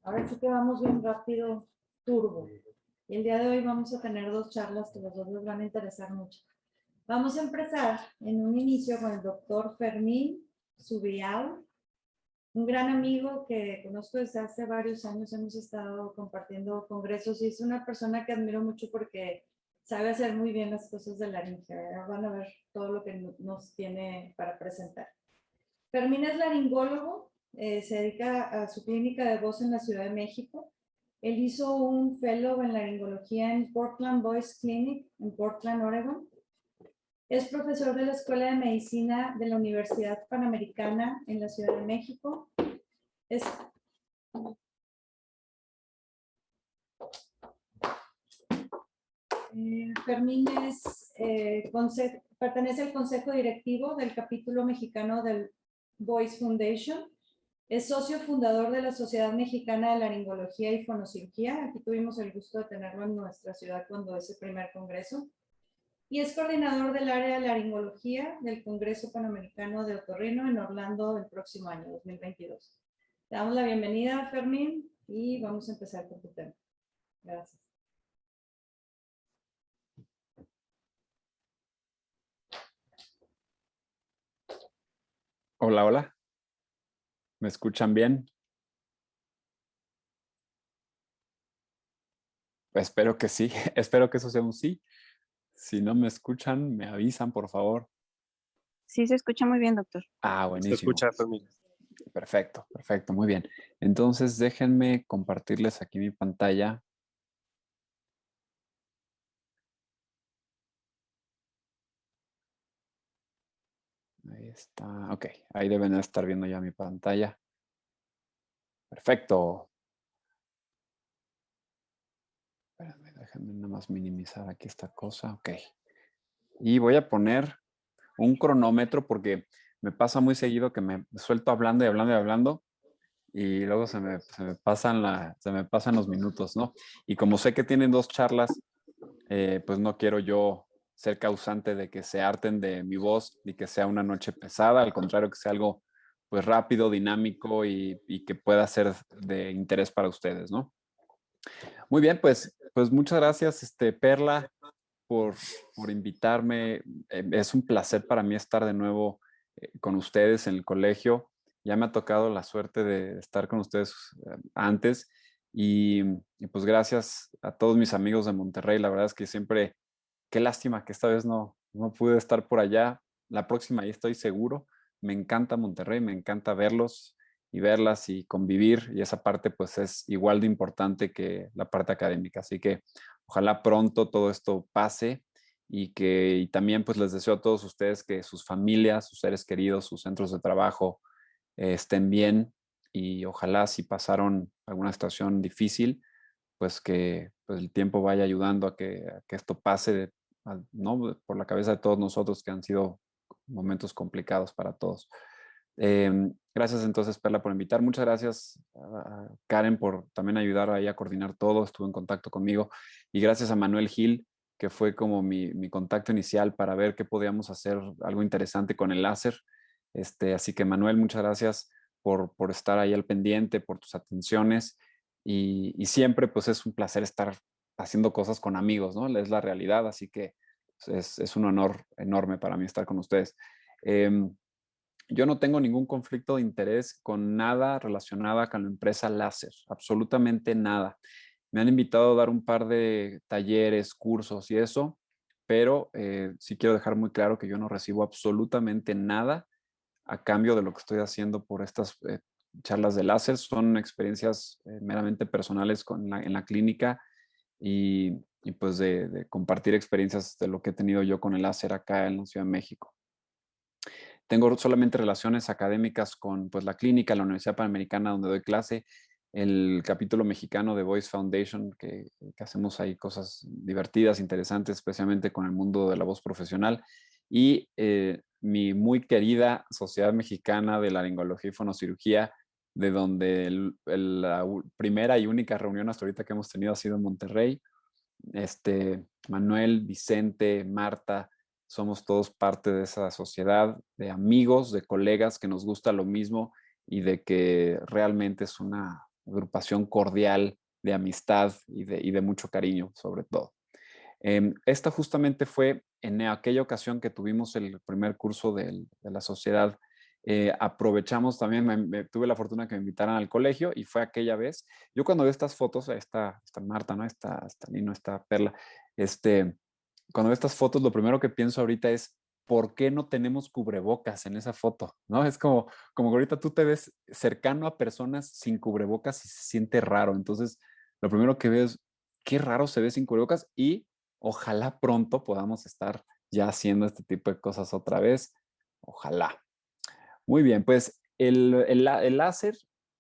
Ahora sí que vamos bien rápido, turbo. Y el día de hoy vamos a tener dos charlas que los dos les van a interesar mucho. Vamos a empezar en un inicio con el doctor Fermín Subial, un gran amigo que conozco desde hace varios años. Hemos estado compartiendo congresos y es una persona que admiro mucho porque sabe hacer muy bien las cosas de laringe. Van a ver todo lo que nos tiene para presentar. Fermín es laringólogo, se dedica a su clínica de voz en la Ciudad de México. Él hizo un fellow en laringología en Portland Voice Clinic, en Portland, Oregon. Es profesor de la Escuela de Medicina de la Universidad Panamericana en la Ciudad de México. Fermín pertenece al consejo directivo del capítulo mexicano del Voice Foundation. Es socio fundador de la Sociedad Mexicana de Laringología y Fonocirugía. Aquí tuvimos el gusto de tenerlo en nuestra ciudad cuando es el primer congreso. Y es coordinador del área de laringología del Congreso Panamericano de Otorrino en Orlando el próximo año, 2022. Te damos la bienvenida, Fermín, y vamos a empezar con tu tema. Gracias. Hola, hola. ¿Me escuchan bien? Espero que sí. Espero que eso sea un sí. Si no me escuchan, me avisan, por favor. Sí, se escucha muy bien, doctor. Ah, buenísimo. Se escucha, Fermín. Perfecto, perfecto, muy bien. Entonces, déjenme compartirles aquí mi pantalla. Ahí está. Ok, ahí deben estar viendo ya mi pantalla. Perfecto. Espérenme, déjenme nada más minimizar aquí esta cosa. Ok. Y voy a poner un cronómetro porque me pasa muy seguido que me suelto hablando y hablando y hablando y luego se me pasan los minutos, ¿no? Y como sé que tienen dos charlas, pues no quiero yo ser causante de que se harten de mi voz y que sea una noche pesada, al contrario, que sea algo pues rápido, dinámico y que pueda ser de interés para ustedes, ¿no? Muy bien, pues muchas gracias, Perla, por invitarme. Es un placer para mí estar de nuevo con ustedes en el colegio. Ya me ha tocado la suerte de estar con ustedes antes y pues gracias a todos mis amigos de Monterrey. La verdad es que siempre, qué lástima que esta vez no pude estar por allá. La próxima ahí estoy seguro. Me encanta Monterrey, me encanta verlos y verlas y convivir, y esa parte pues es igual de importante que la parte académica. Así que ojalá pronto todo esto pase y también pues les deseo a todos ustedes que sus familias, sus seres queridos, sus centros de trabajo estén bien, y ojalá si pasaron alguna situación difícil, pues que pues, el tiempo vaya ayudando a que esto pase ¿no? por la cabeza de todos nosotros, que han sido momentos complicados para todos. Gracias entonces, Perla, por invitar. Muchas gracias a Karen por también ayudar ahí a coordinar todo. Estuvo en contacto conmigo. Y gracias a Manuel Gil, que fue como mi contacto inicial para ver qué podíamos hacer algo interesante con el láser. Así que, Manuel, muchas gracias por estar ahí al pendiente, por tus atenciones. Y siempre pues es un placer estar haciendo cosas con amigos, ¿no? Es la realidad, así que es un honor enorme para mí estar con ustedes. Yo no tengo ningún conflicto de interés con nada relacionado con la empresa Láser, absolutamente nada. Me han invitado a dar un par de talleres, cursos y eso, pero sí quiero dejar muy claro que yo no recibo absolutamente nada a cambio de lo que estoy haciendo por estas charlas de láser. Son experiencias meramente personales en la clínica y pues de compartir experiencias de lo que he tenido yo con el láser acá en la Ciudad de México. Tengo solamente relaciones académicas con pues, la clínica, la Universidad Panamericana donde doy clase, el capítulo mexicano de Voice Foundation, que hacemos ahí cosas divertidas, interesantes, especialmente con el mundo de la voz profesional, y mi muy querida Sociedad Mexicana de Laringología y Fonocirugía, de donde la primera y única reunión hasta ahorita que hemos tenido ha sido en Monterrey. Manuel, Vicente, Marta, somos todos parte de esa sociedad de amigos, de colegas que nos gusta lo mismo y de que realmente es una agrupación cordial de amistad y de mucho cariño, sobre todo. Esta justamente fue en aquella ocasión que tuvimos el primer curso de la sociedad. Aprovechamos también, tuve la fortuna que me invitaran al colegio y fue aquella vez. Yo cuando veo estas fotos, esta Marta, ¿no? Esta Nino, esta Perla, cuando veo estas fotos, lo primero que pienso ahorita es, ¿por qué no tenemos cubrebocas en esa foto? ¿No? Es como que ahorita tú te ves cercano a personas sin cubrebocas y se siente raro. Entonces, lo primero que veo es, qué raro se ve sin cubrebocas y ojalá pronto podamos estar ya haciendo este tipo de cosas otra vez. Ojalá. Muy bien, pues el láser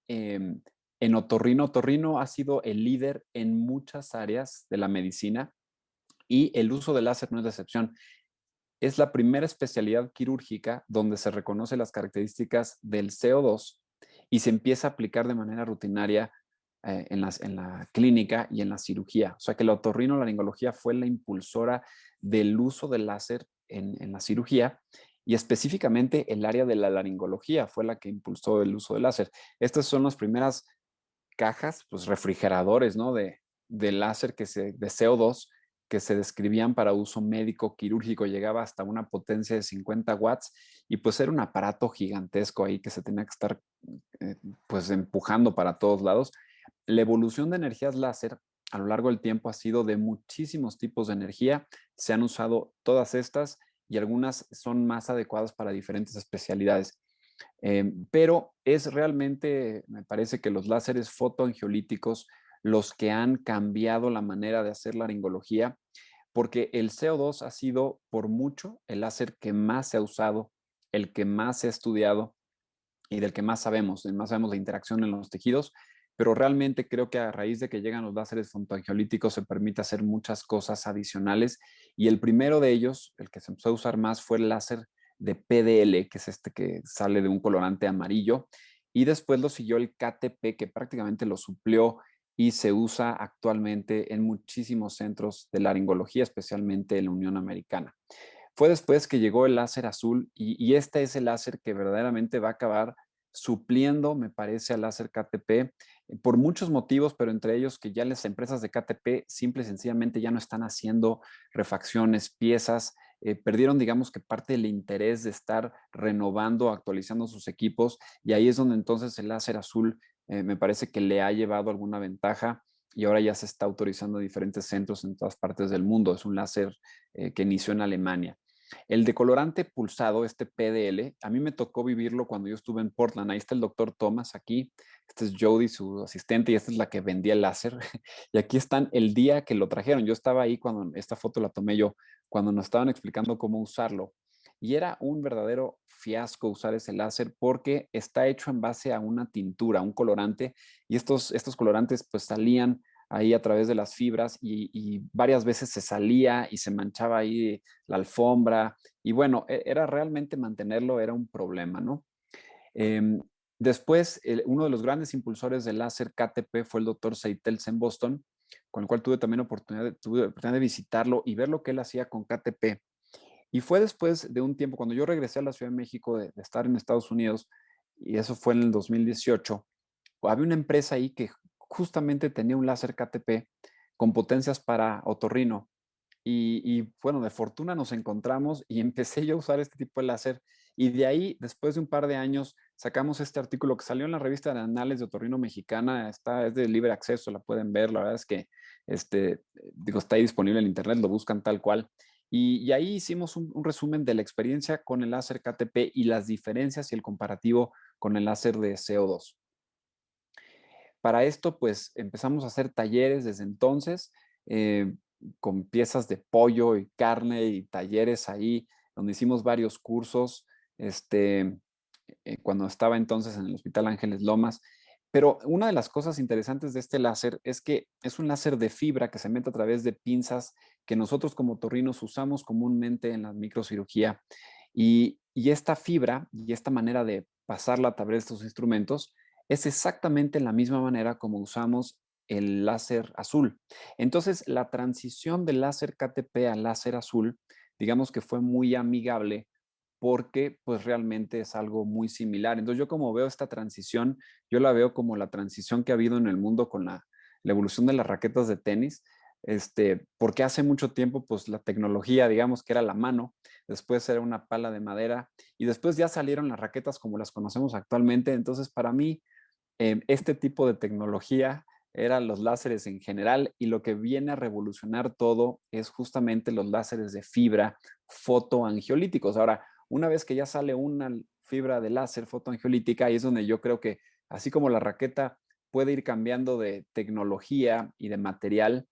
en otorrino. Otorrino ha sido el líder en muchas áreas de la medicina y el uso del láser no es la excepción. Es la primera especialidad quirúrgica donde se reconoce las características del CO2 y se empieza a aplicar de manera rutinaria en la clínica y en la cirugía. O sea que la otorrinolaringología fue la impulsora del uso del láser en la cirugía y específicamente el área de la laringología fue la que impulsó el uso del láser. Estas son las primeras cajas, pues refrigeradores, ¿no? De láser de CO2 que se describían para uso médico quirúrgico, llegaba hasta una potencia de 50 watts y pues era un aparato gigantesco ahí que se tenía que estar pues empujando para todos lados. La evolución de energías láser a lo largo del tiempo ha sido de muchísimos tipos de energía, se han usado todas estas y algunas son más adecuadas para diferentes especialidades. Pero es realmente, me parece que los láseres fotoangiolíticos los que han cambiado la manera de hacer laringología, porque el CO2 ha sido por mucho el láser que más se ha usado, el que más se ha estudiado y del que más sabemos la interacción en los tejidos, pero realmente creo que a raíz de que llegan los láseres fotoangiolíticos se permite hacer muchas cosas adicionales y el primero de ellos, el que se empezó a usar más, fue el láser de PDL, que es este que sale de un colorante amarillo, y después lo siguió el KTP, que prácticamente lo suplió y se usa actualmente en muchísimos centros de laringología, especialmente en la Unión Americana. Fue después que llegó el láser azul y este es el láser que verdaderamente va a acabar supliendo, me parece, al láser KTP por muchos motivos, pero entre ellos que ya las empresas de KTP simple y sencillamente ya no están haciendo refacciones, piezas, perdieron, digamos que parte del interés de estar renovando, actualizando sus equipos y ahí es donde entonces el láser azul me parece que le ha llevado alguna ventaja y ahora ya se está autorizando en diferentes centros en todas partes del mundo. Es un láser que inició en Alemania. El decolorante pulsado, este PDL, a mí me tocó vivirlo cuando yo estuve en Portland. Ahí está el doctor Thomas aquí. Este es Jody, su asistente, y esta es la que vendía el láser. Y aquí están el día que lo trajeron. Yo estaba ahí cuando esta foto la tomé yo, cuando nos estaban explicando cómo usarlo. Y era un verdadero fiasco usar ese láser porque está hecho en base a una tintura, un colorante, y estos colorantes pues salían ahí a través de las fibras y varias veces se salía y se manchaba ahí la alfombra y bueno, era realmente mantenerlo, era un problema, ¿no? Eh, Después, uno de los grandes impulsores del láser KTP fue el doctor Seitels en Boston, con el cual tuve oportunidad de visitarlo y ver lo que él hacía con KTP. Y fue después de un tiempo, cuando yo regresé a la Ciudad de México de estar en Estados Unidos, y eso fue en el 2018, había una empresa ahí que justamente tenía un láser KTP con potencias para otorrino. Bueno, de fortuna nos encontramos y empecé yo a usar este tipo de láser. Y de ahí, después de un par de años, sacamos este artículo que salió en la revista de Anales de Otorrino Mexicana. Es de libre acceso, la pueden ver. La verdad es que está ahí disponible en internet, lo buscan tal cual. Y ahí hicimos un resumen de la experiencia con el láser KTP y las diferencias y el comparativo con el láser de CO2. Para esto, pues empezamos a hacer talleres desde entonces, con piezas de pollo y carne y talleres ahí, donde hicimos varios cursos, cuando estaba entonces en el Hospital Ángeles Lomas. Pero una de las cosas interesantes de este láser es que es un láser de fibra que se mete a través de pinzas que nosotros como torrinos usamos comúnmente en la microcirugía. Y esta fibra y esta manera de pasarla a través de estos instrumentos es exactamente la misma manera como usamos el láser azul. Entonces, la transición del láser KTP al láser azul, digamos que fue muy amigable porque pues realmente es algo muy similar. Entonces yo como veo esta transición, yo la veo como la transición que ha habido en el mundo con la evolución de las raquetas de tenis, porque hace mucho tiempo pues la tecnología, digamos que era la mano, después era una pala de madera y después ya salieron las raquetas como las conocemos actualmente. Entonces para mí este tipo de tecnología eran los láseres en general y lo que viene a revolucionar todo es justamente los láseres de fibra fotoangiolíticos. Ahora, una vez que ya sale una fibra de láser fotoangiolítica, ahí es donde yo creo que así como la raqueta puede ir cambiando de tecnología y de material,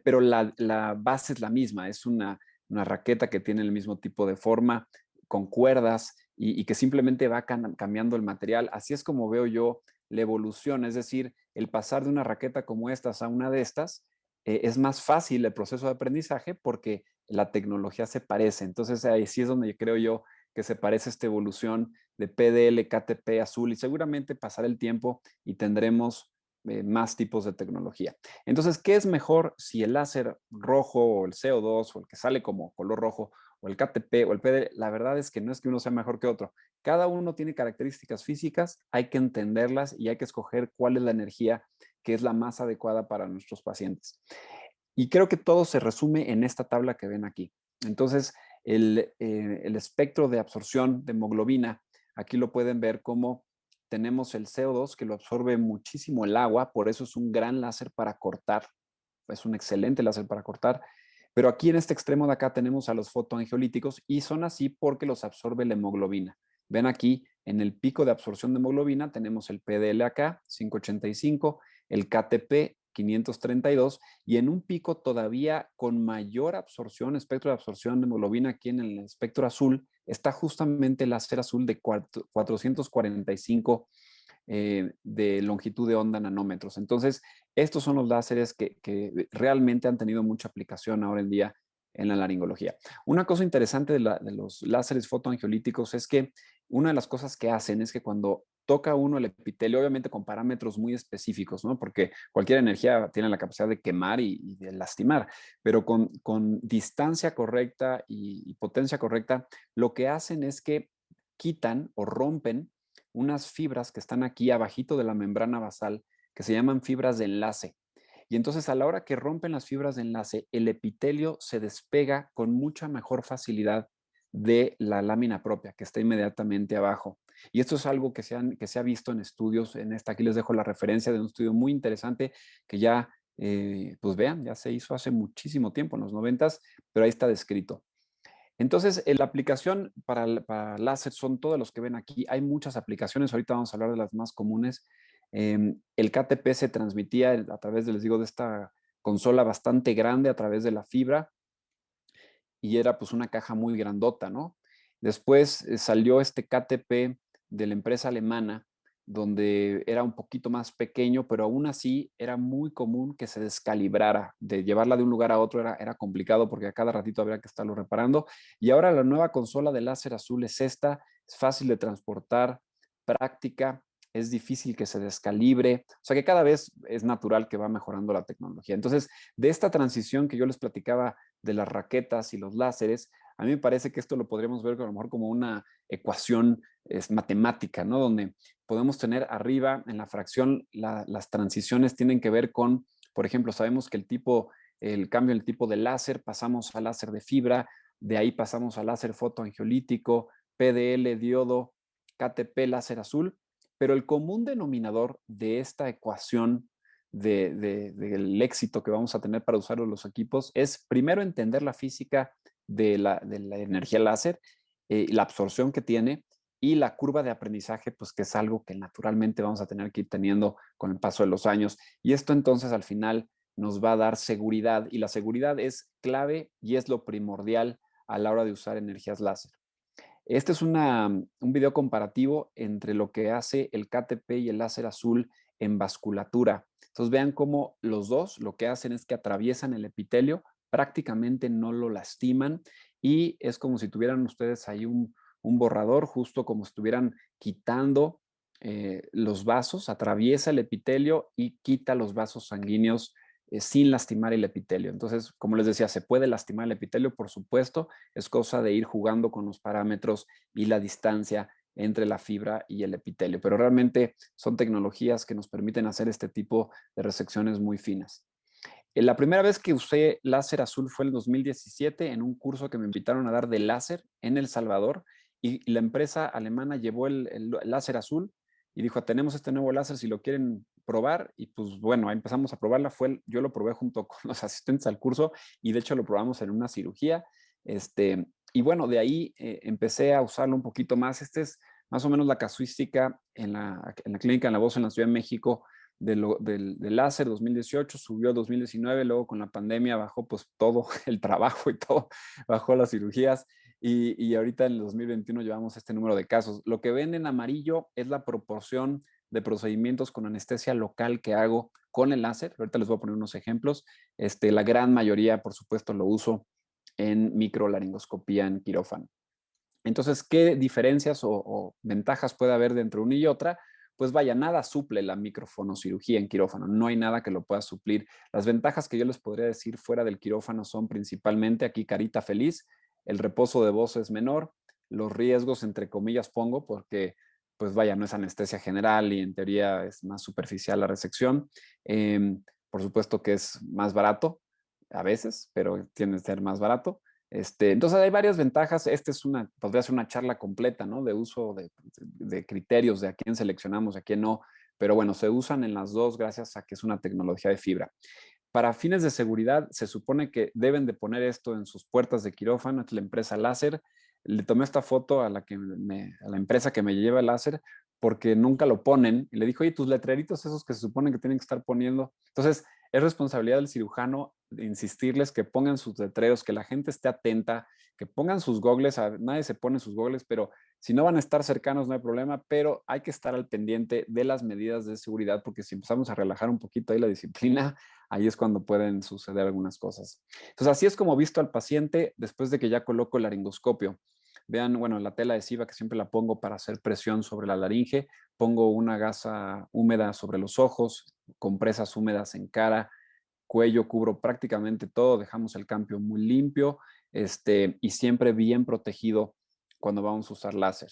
pero la base es la misma, es una raqueta que tiene el mismo tipo de forma, con cuerdas y que simplemente va cambiando el material. Así es como veo yo la evolución, es decir, el pasar de una raqueta como estas a una de estas, es más fácil el proceso de aprendizaje porque la tecnología se parece. Entonces ahí sí es donde creo yo que se parece esta evolución de PDL, KTP, azul y seguramente pasará el tiempo y tendremos más tipos de tecnología. Entonces, ¿qué es mejor si el láser rojo o el CO2 o el que sale como color rojo o el KTP o el PD? La verdad es que no es que uno sea mejor que otro. Cada uno tiene características físicas, hay que entenderlas y hay que escoger cuál es la energía que es la más adecuada para nuestros pacientes. Y creo que todo se resume en esta tabla que ven aquí. Entonces, el espectro de absorción de hemoglobina, aquí lo pueden ver como tenemos el CO2 que lo absorbe muchísimo el agua, por eso es un gran láser para cortar, es un excelente láser para cortar, pero aquí en este extremo de acá tenemos a los fotoangiolíticos y son así porque los absorbe la hemoglobina. Ven aquí en el pico de absorción de hemoglobina tenemos el PDL acá, 585, el KTP 532 y en un pico todavía con mayor absorción, espectro de absorción de hemoglobina aquí en el espectro azul, está justamente el láser azul de 445 de longitud de onda nanómetros. Entonces, estos son los láseres que realmente han tenido mucha aplicación ahora en día en la laringología. Una cosa interesante de los láseres fotoangiolíticos es que una de las cosas que hacen es que cuando toca uno el epitelio, obviamente con parámetros muy específicos, ¿no? Porque cualquier energía tiene la capacidad de quemar y de lastimar, pero con distancia correcta y potencia correcta, lo que hacen es que quitan o rompen unas fibras que están aquí abajito de la membrana basal, que se llaman fibras de enlace. Y entonces a la hora que rompen las fibras de enlace, el epitelio se despega con mucha mejor facilidad de la lámina propia, que está inmediatamente abajo. Y esto es algo que se ha visto en estudios. Aquí les dejo la referencia de un estudio muy interesante que ya, pues vean, ya se hizo hace muchísimo tiempo, en los 90s, pero ahí está descrito. Entonces, la aplicación para láser son todos los que ven aquí. Hay muchas aplicaciones, ahorita vamos a hablar de las más comunes. El KTP se transmitía a través, les digo, de esta consola bastante grande a través de la fibra y era pues una caja muy grandota, ¿no? Después salió este KTP de la empresa alemana, donde era un poquito más pequeño, pero aún así era muy común que se descalibrara. De llevarla de un lugar a otro era complicado porque a cada ratito habría que estarlo reparando. Y ahora la nueva consola de láser azul es esta, es fácil de transportar, práctica, es difícil que se descalibre, o sea que cada vez es natural que va mejorando la tecnología. Entonces, de esta transición que yo les platicaba de las raquetas y los láseres, a mí me parece que esto lo podríamos ver a lo mejor como una ecuación matemática, ¿no? Donde podemos tener arriba en la fracción las transiciones tienen que ver con, por ejemplo, sabemos que el cambio del tipo de láser, pasamos al láser de fibra, de ahí pasamos al láser fotoangiolítico, PDL, diodo, KTP, láser azul, pero el común denominador de esta ecuación del éxito que vamos a tener para usar los equipos es primero entender la física de la energía láser, la absorción que tiene y la curva de aprendizaje, pues que es algo que naturalmente vamos a tener que ir teniendo con el paso de los años. Y esto entonces al final nos va a dar seguridad y la seguridad es clave y es lo primordial a la hora de usar energías láser. Este es un video comparativo entre lo que hace el KTP y el láser azul en vasculatura. Entonces vean cómo los dos lo que hacen es que atraviesan el epitelio, prácticamente no lo lastiman y es como si tuvieran ustedes ahí un borrador, justo como si estuvieran quitando los vasos, atraviesa el epitelio y quita los vasos sanguíneos sin lastimar el epitelio. Entonces, como les decía, se puede lastimar el epitelio, por supuesto, es cosa de ir jugando con los parámetros y la distancia entre la fibra y el epitelio, pero realmente son tecnologías que nos permiten hacer este tipo de resecciones muy finas. La primera vez que usé láser azul fue en el 2017 en un curso que me invitaron a dar de láser en El Salvador, y la empresa alemana llevó el láser azul y dijo, tenemos este nuevo láser si lo quieren probar, y pues bueno, ahí empezamos a probarla. Yo lo probé junto con los asistentes al curso y de hecho lo probamos en una cirugía. Y bueno, de ahí empecé a usarlo un poquito más. Es más o menos la casuística en la clínica en La Voz en la Ciudad de México del láser. 2018, subió 2019, luego con la pandemia bajó pues todo el trabajo y todo, bajó las cirugías, y ahorita en el 2021 llevamos este número de casos. Lo que ven en amarillo es la proporción de procedimientos con anestesia local que hago con el láser. Ahorita les voy a poner unos ejemplos. La gran mayoría, por supuesto, lo uso en microlaringoscopía en quirófano. Entonces, ¿qué diferencias o ventajas puede haber de entre una y otra? Pues vaya, nada suple la microfonocirugía en quirófano, no hay nada que lo pueda suplir. Las ventajas que yo les podría decir fuera del quirófano son principalmente, aquí carita feliz, el reposo de voz es menor, los riesgos, entre comillas pongo, porque pues vaya, no es anestesia general y en teoría es más superficial la resección. Por supuesto que es más barato a veces, pero tiende a ser más barato. Entonces hay varias ventajas. Podría ser una charla completa, ¿no? De uso de criterios, de a quién seleccionamos, a quién no. Pero bueno, se usan en las dos gracias a que es una tecnología de fibra. Para fines de seguridad, se supone que deben de poner esto en sus puertas de quirófano. Es la empresa Láser. Le tomé esta foto a la empresa que me lleva el láser, porque nunca lo ponen. Y le dijo, oye, tus letreritos esos que se supone que tienen que estar poniendo. Entonces, es responsabilidad del cirujano de insistirles que pongan sus letreros, que la gente esté atenta, que pongan sus gogles. Nadie se pone sus gogles, pero si no van a estar cercanos no hay problema, pero hay que estar al pendiente de las medidas de seguridad, porque si empezamos a relajar un poquito ahí la disciplina, ahí es cuando pueden suceder algunas cosas. Entonces, así es como visto al paciente después de que ya coloco el laringoscopio. Vean, bueno, la tela adhesiva que siempre la pongo para hacer presión sobre la laringe, pongo una gasa húmeda sobre los ojos, compresas húmedas en cara, cuello, cubro prácticamente todo, dejamos el cambio muy limpio, y siempre bien protegido cuando vamos a usar láser.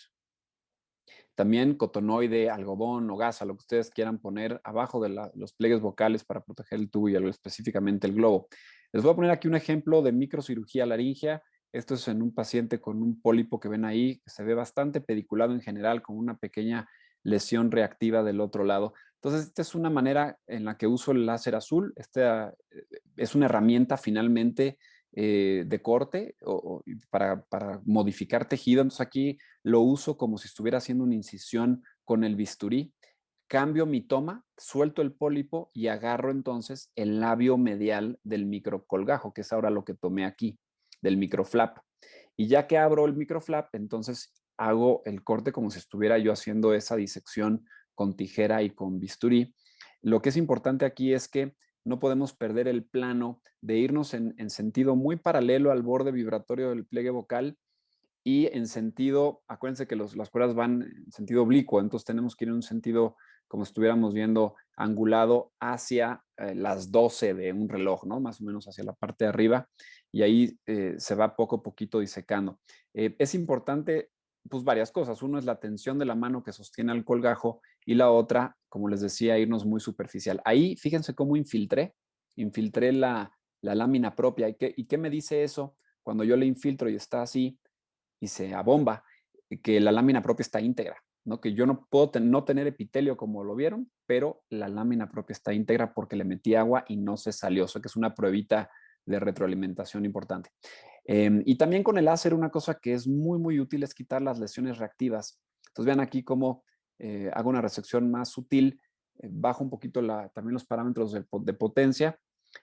También cotonoide, algodón o gasa, lo que ustedes quieran poner abajo de los pliegues vocales para proteger el tubo y específicamente el globo. Les voy a poner aquí un ejemplo de microcirugía laringea. Esto es en un paciente con un pólipo que ven ahí, que se ve bastante pediculado en general, con una pequeña lesión reactiva del otro lado. Entonces, esta es una manera en la que uso el láser azul. Es una herramienta finalmente de corte para modificar tejido. Entonces, aquí lo uso como si estuviera haciendo una incisión con el bisturí. Cambio mi toma, suelto el pólipo y agarro entonces el labio medial del microcolgajo, que es ahora lo que tomé aquí, del microflap. Y ya que abro el microflap, entonces hago el corte como si estuviera yo haciendo esa disección con tijera y con bisturí. Lo que es importante aquí es que no podemos perder el plano de irnos en sentido muy paralelo al borde vibratorio del pliegue vocal, y en sentido, acuérdense que las cuerdas van en sentido oblicuo, entonces tenemos que ir en un sentido como si estuviéramos viendo angulado hacia las 12 de un reloj, ¿no? Más o menos hacia la parte de arriba, y ahí se va poco a poquito disecando. Es importante, pues varias cosas. Uno es la tensión de la mano que sostiene el colgajo, y la otra, como les decía, irnos muy superficial. Ahí, fíjense cómo infiltré la lámina propia. ¿Y qué me dice eso? Cuando yo le infiltro y está así, y se abomba, que la lámina propia está íntegra, ¿no? Que yo no puedo no tener epitelio como lo vieron, pero la lámina propia está íntegra porque le metí agua y no se salió. O sea que es una pruebita de retroalimentación importante. Y también con el láser una cosa que es muy, muy útil es quitar las lesiones reactivas. Entonces vean aquí cómo hago una resección más sutil, bajo un poquito también los parámetros de potencia,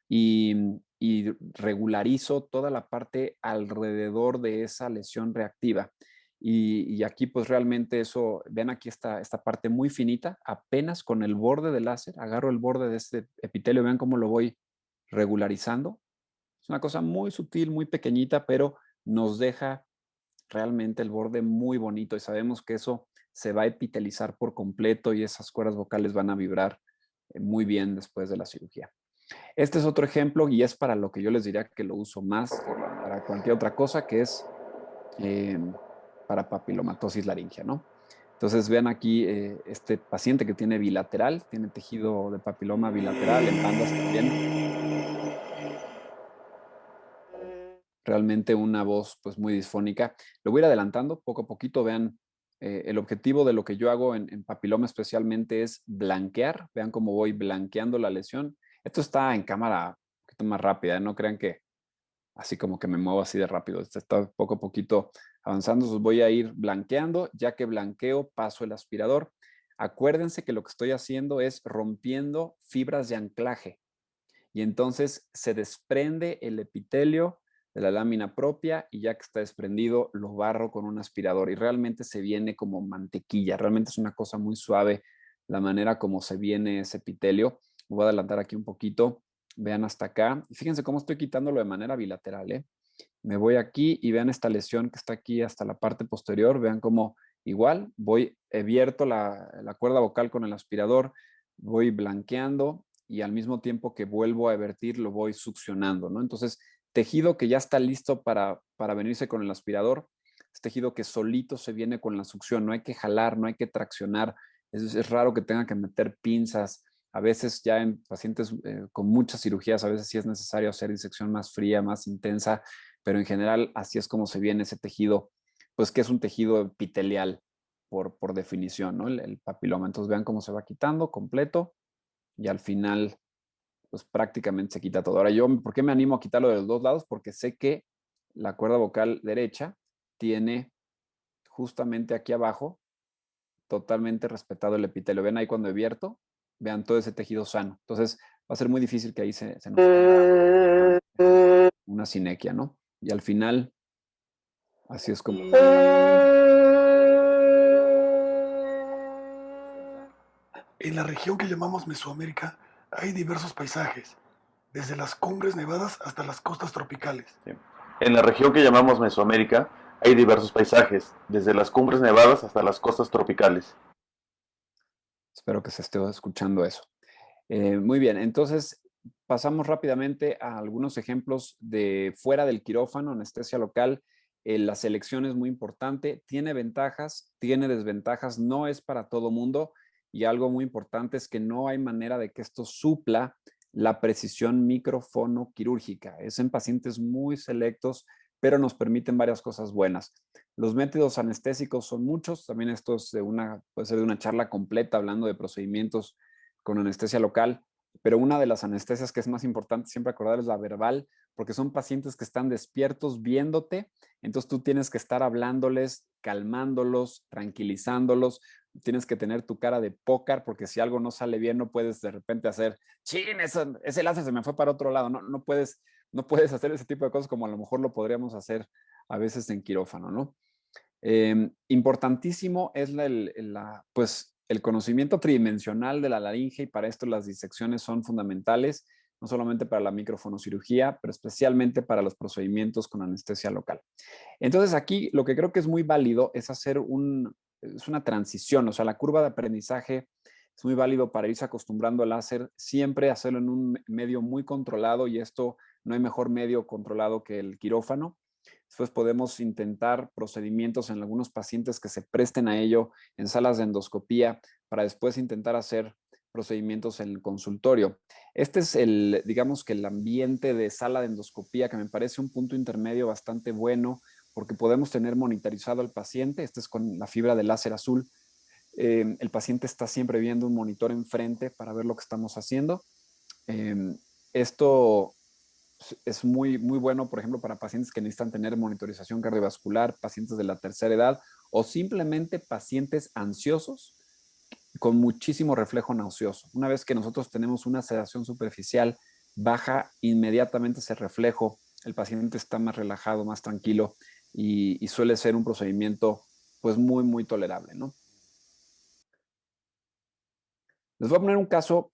y, y regularizo toda la parte alrededor de esa lesión reactiva. Y aquí pues realmente eso, vean aquí esta parte muy finita, apenas con el borde del láser, agarro el borde de este epitelio, vean cómo lo voy regularizando. Es una cosa muy sutil, muy pequeñita, pero nos deja realmente el borde muy bonito, y sabemos que eso se va a epitelizar por completo y esas cuerdas vocales van a vibrar muy bien después de la cirugía. Este es otro ejemplo y es para lo que yo les diría que lo uso más para cualquier otra cosa, que es para papilomatosis laringea, ¿no? Entonces vean aquí este paciente que tiene bilateral, tiene tejido de papiloma bilateral, en bandas también. Realmente una voz pues muy disfónica. Lo voy a ir adelantando poco a poquito. Vean, el objetivo de lo que yo hago en papiloma especialmente es blanquear. Vean cómo voy blanqueando la lesión. Esto está en cámara un poquito más rápida, no crean que así como que me muevo así de rápido. Esto está poco a poquito avanzando. Entonces voy a ir blanqueando. Ya que blanqueo, paso el aspirador. Acuérdense que lo que estoy haciendo es rompiendo fibras de anclaje. Y entonces se desprende el epitelio de la lámina propia y ya que está desprendido lo barro con un aspirador y realmente se viene como mantequilla. Realmente es una cosa muy suave la manera como se viene ese epitelio. Me voy a adelantar aquí un poquito. Vean hasta acá. Y fíjense cómo estoy quitándolo de manera bilateral, ¿eh? Me voy aquí y vean esta lesión que está aquí hasta la parte posterior. Vean cómo igual voy, abierto la cuerda vocal con el aspirador, voy blanqueando y al mismo tiempo que vuelvo a vertir lo voy succionando, ¿no? Entonces, tejido que ya está listo para venirse con el aspirador, es tejido que solito se viene con la succión, no hay que jalar, no hay que traccionar, es raro que tenga que meter pinzas, a veces ya en pacientes con muchas cirugías, a veces sí es necesario hacer disección más fría, más intensa, pero en general así es como se viene ese tejido, pues que es un tejido epitelial por definición, ¿no? El papiloma. Entonces vean cómo se va quitando completo y al final pues prácticamente se quita todo. Ahora yo, ¿por qué me animo a quitarlo de los dos lados? Porque sé que la cuerda vocal derecha tiene justamente aquí abajo totalmente respetado el epitelio. Ven ahí cuando abierto, vean todo ese tejido sano. Entonces va a ser muy difícil que ahí se nos haga una sinequia, ¿no? Y al final, así es como... En la región que llamamos Mesoamérica hay diversos paisajes, desde las cumbres nevadas hasta las costas tropicales. Sí. En la región que llamamos Mesoamérica hay diversos paisajes, desde las cumbres nevadas hasta las costas tropicales. Espero que se esté escuchando eso. Muy bien, entonces pasamos rápidamente a algunos ejemplos de fuera del quirófano, anestesia local. La selección es muy importante, tiene ventajas, tiene desventajas, no es para todo mundo y algo muy importante es que no hay manera de que esto supla la precisión microfono quirúrgica. Es en pacientes muy selectos, pero nos permiten varias cosas buenas. Los métodos anestésicos son muchos, también esto es puede ser de una charla completa hablando de procedimientos con anestesia local, pero una de las anestesias que es más importante siempre acordar es la verbal, porque son pacientes que están despiertos viéndote, entonces tú tienes que estar hablándoles, calmándolos, tranquilizándolos, tienes que tener tu cara de póker, porque si algo no sale bien no puedes de repente hacer, ¡chin! Ese láser se me fue para otro lado, no puedes hacer ese tipo de cosas como a lo mejor lo podríamos hacer a veces en quirófano, ¿no? Importantísimo es pues, el conocimiento tridimensional de la laringe y para esto las disecciones son fundamentales, no solamente para la microfonocirugía, pero especialmente para los procedimientos con anestesia local. Entonces aquí lo que creo que es muy válido es hacer es una transición, o sea, la curva de aprendizaje es muy válido para irse acostumbrando al láser, siempre hacerlo en un medio muy controlado y esto no hay mejor medio controlado que el quirófano. Después podemos intentar procedimientos en algunos pacientes que se presten a ello en salas de endoscopía para después intentar hacer procedimientos en el consultorio. Este es digamos que el ambiente de sala de endoscopía que me parece un punto intermedio bastante bueno porque podemos tener monitorizado al paciente. Este es con la fibra de láser azul. El paciente está siempre viendo un monitor enfrente para ver lo que estamos haciendo. Esto es muy bueno, por ejemplo, para pacientes que necesitan tener monitorización cardiovascular, pacientes de la tercera edad o simplemente pacientes ansiosos con muchísimo reflejo nauseoso. Una vez que nosotros tenemos una sedación superficial, baja inmediatamente ese reflejo, el paciente está más relajado, más tranquilo y suele ser un procedimiento pues muy tolerable, ¿no? Les voy a poner un caso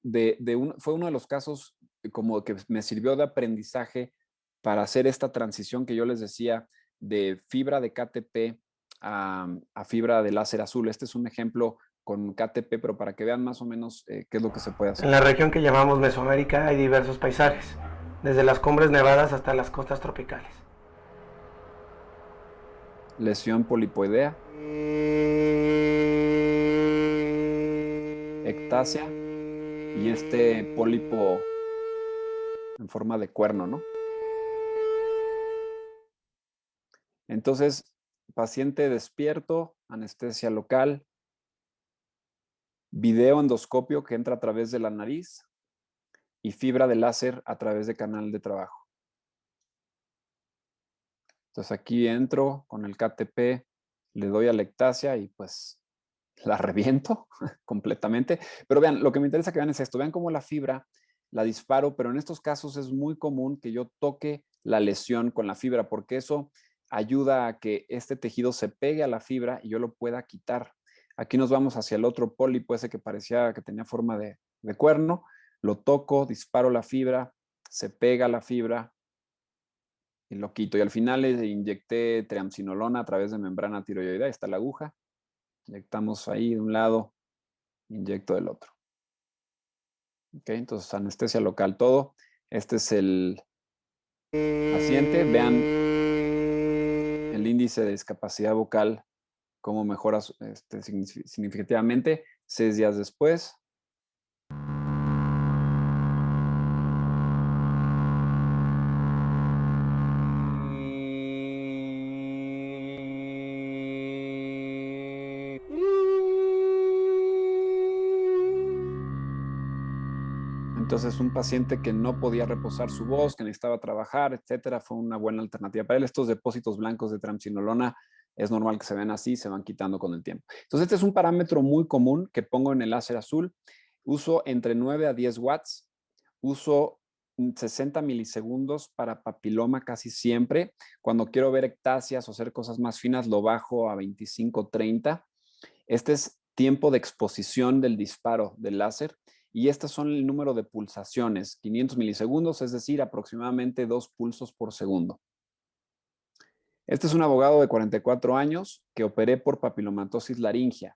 fue uno de los casos como que me sirvió de aprendizaje para hacer esta transición que yo les decía de fibra de KTP a fibra de láser azul. Este es un ejemplo con KTP, pero para que vean más o menos qué es lo que se puede hacer. En la región que llamamos Mesoamérica hay diversos paisajes, desde las cumbres nevadas hasta las costas tropicales. Lesión polipoidea, ectasia y este pólipo en forma de cuerno, ¿no? Entonces, paciente despierto, anestesia local, video endoscopio que entra a través de la nariz y fibra de láser a través de canal de trabajo. Entonces aquí entro con el KTP, le doy a la ectasia y pues la reviento completamente. Pero vean, lo que me interesa que vean es esto. Vean cómo la fibra la disparo, pero en estos casos es muy común que yo toque la lesión con la fibra porque eso ayuda a que este tejido se pegue a la fibra y yo lo pueda quitar. Aquí nos vamos hacia el otro pólipo, ese que parecía que tenía forma de cuerno. Lo toco, disparo la fibra, se pega la fibra y lo quito. Y al final le inyecté triamcinolona a través de membrana tiroidea. Ahí está la aguja. Inyectamos ahí de un lado, inyecto del otro. Ok, entonces anestesia local todo. Este es el paciente. Vean el índice de discapacidad vocal, cómo mejora significativamente 6 días después. Entonces, un paciente que no podía reposar su voz, que necesitaba trabajar, etcétera, fue una buena alternativa para él. Estos depósitos blancos de triamcinolona es normal que se vean así, se van quitando con el tiempo. Entonces, este es un parámetro muy común que pongo en el láser azul. Uso entre 9 a 10 watts. Uso 60 milisegundos para papiloma casi siempre. Cuando quiero ver ectasias o hacer cosas más finas, lo bajo a 25, 30. Este es tiempo de exposición del disparo del láser. Y estos son el número de pulsaciones, 500 milisegundos, es decir, aproximadamente 2 pulsos por segundo. Este es un abogado de 44 años que operé por papilomatosis laringea.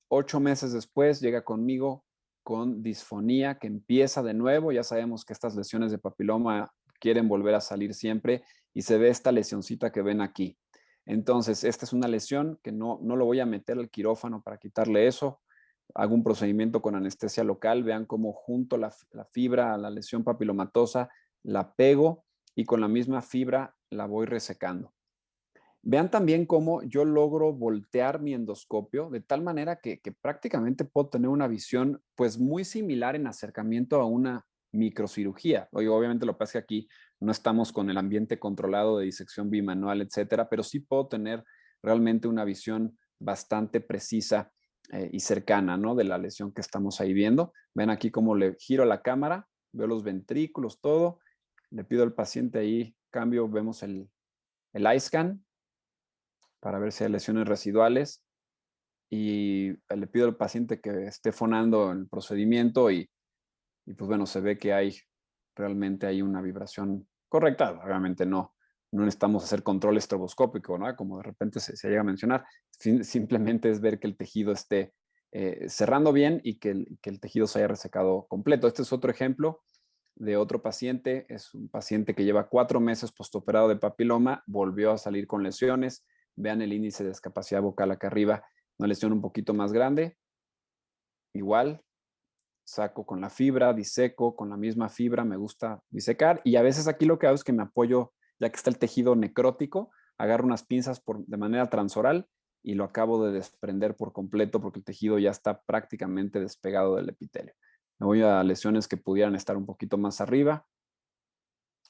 8 meses después llega conmigo con disfonía que empieza de nuevo. Ya sabemos que estas lesiones de papiloma quieren volver a salir siempre y se ve esta lesioncita que ven aquí. Entonces, esta es una lesión que no lo voy a meter al quirófano para quitarle eso. Hago un procedimiento con anestesia local, vean cómo junto la fibra a la lesión papilomatosa, la pego y con la misma fibra la voy resecando. Vean también cómo yo logro voltear mi endoscopio de tal manera que prácticamente puedo tener una visión pues muy similar en acercamiento a una microcirugía. Obviamente lo que pasa es que aquí no estamos con el ambiente controlado de disección bimanual, etcétera, pero sí puedo tener realmente una visión bastante precisa y cercana, ¿no? De la lesión que estamos ahí viendo. Ven aquí cómo le giro la cámara, veo los ventrículos, todo. Le pido al paciente ahí, cambio, vemos el iScan para ver si hay lesiones residuales y le pido al paciente que esté fonando el procedimiento y pues bueno, se ve que realmente hay una vibración correcta. Obviamente no necesitamos hacer control estroboscópico, ¿no? Como de repente se llega a mencionar. Simplemente es ver que el tejido esté cerrando bien y que el tejido se haya resecado completo. Este es otro ejemplo de otro paciente. Es un paciente que lleva 4 meses postoperado de papiloma, volvió a salir con lesiones. Vean el índice de discapacidad vocal acá arriba, una lesión un poquito más grande. Igual, saco con la fibra, diseco con la misma fibra, me gusta disecar y a veces aquí lo que hago es que me apoyo, ya que está el tejido necrótico, agarro unas pinzas de manera transoral y lo acabo de desprender por completo porque el tejido ya está prácticamente despegado del epitelio. Me voy a lesiones que pudieran estar un poquito más arriba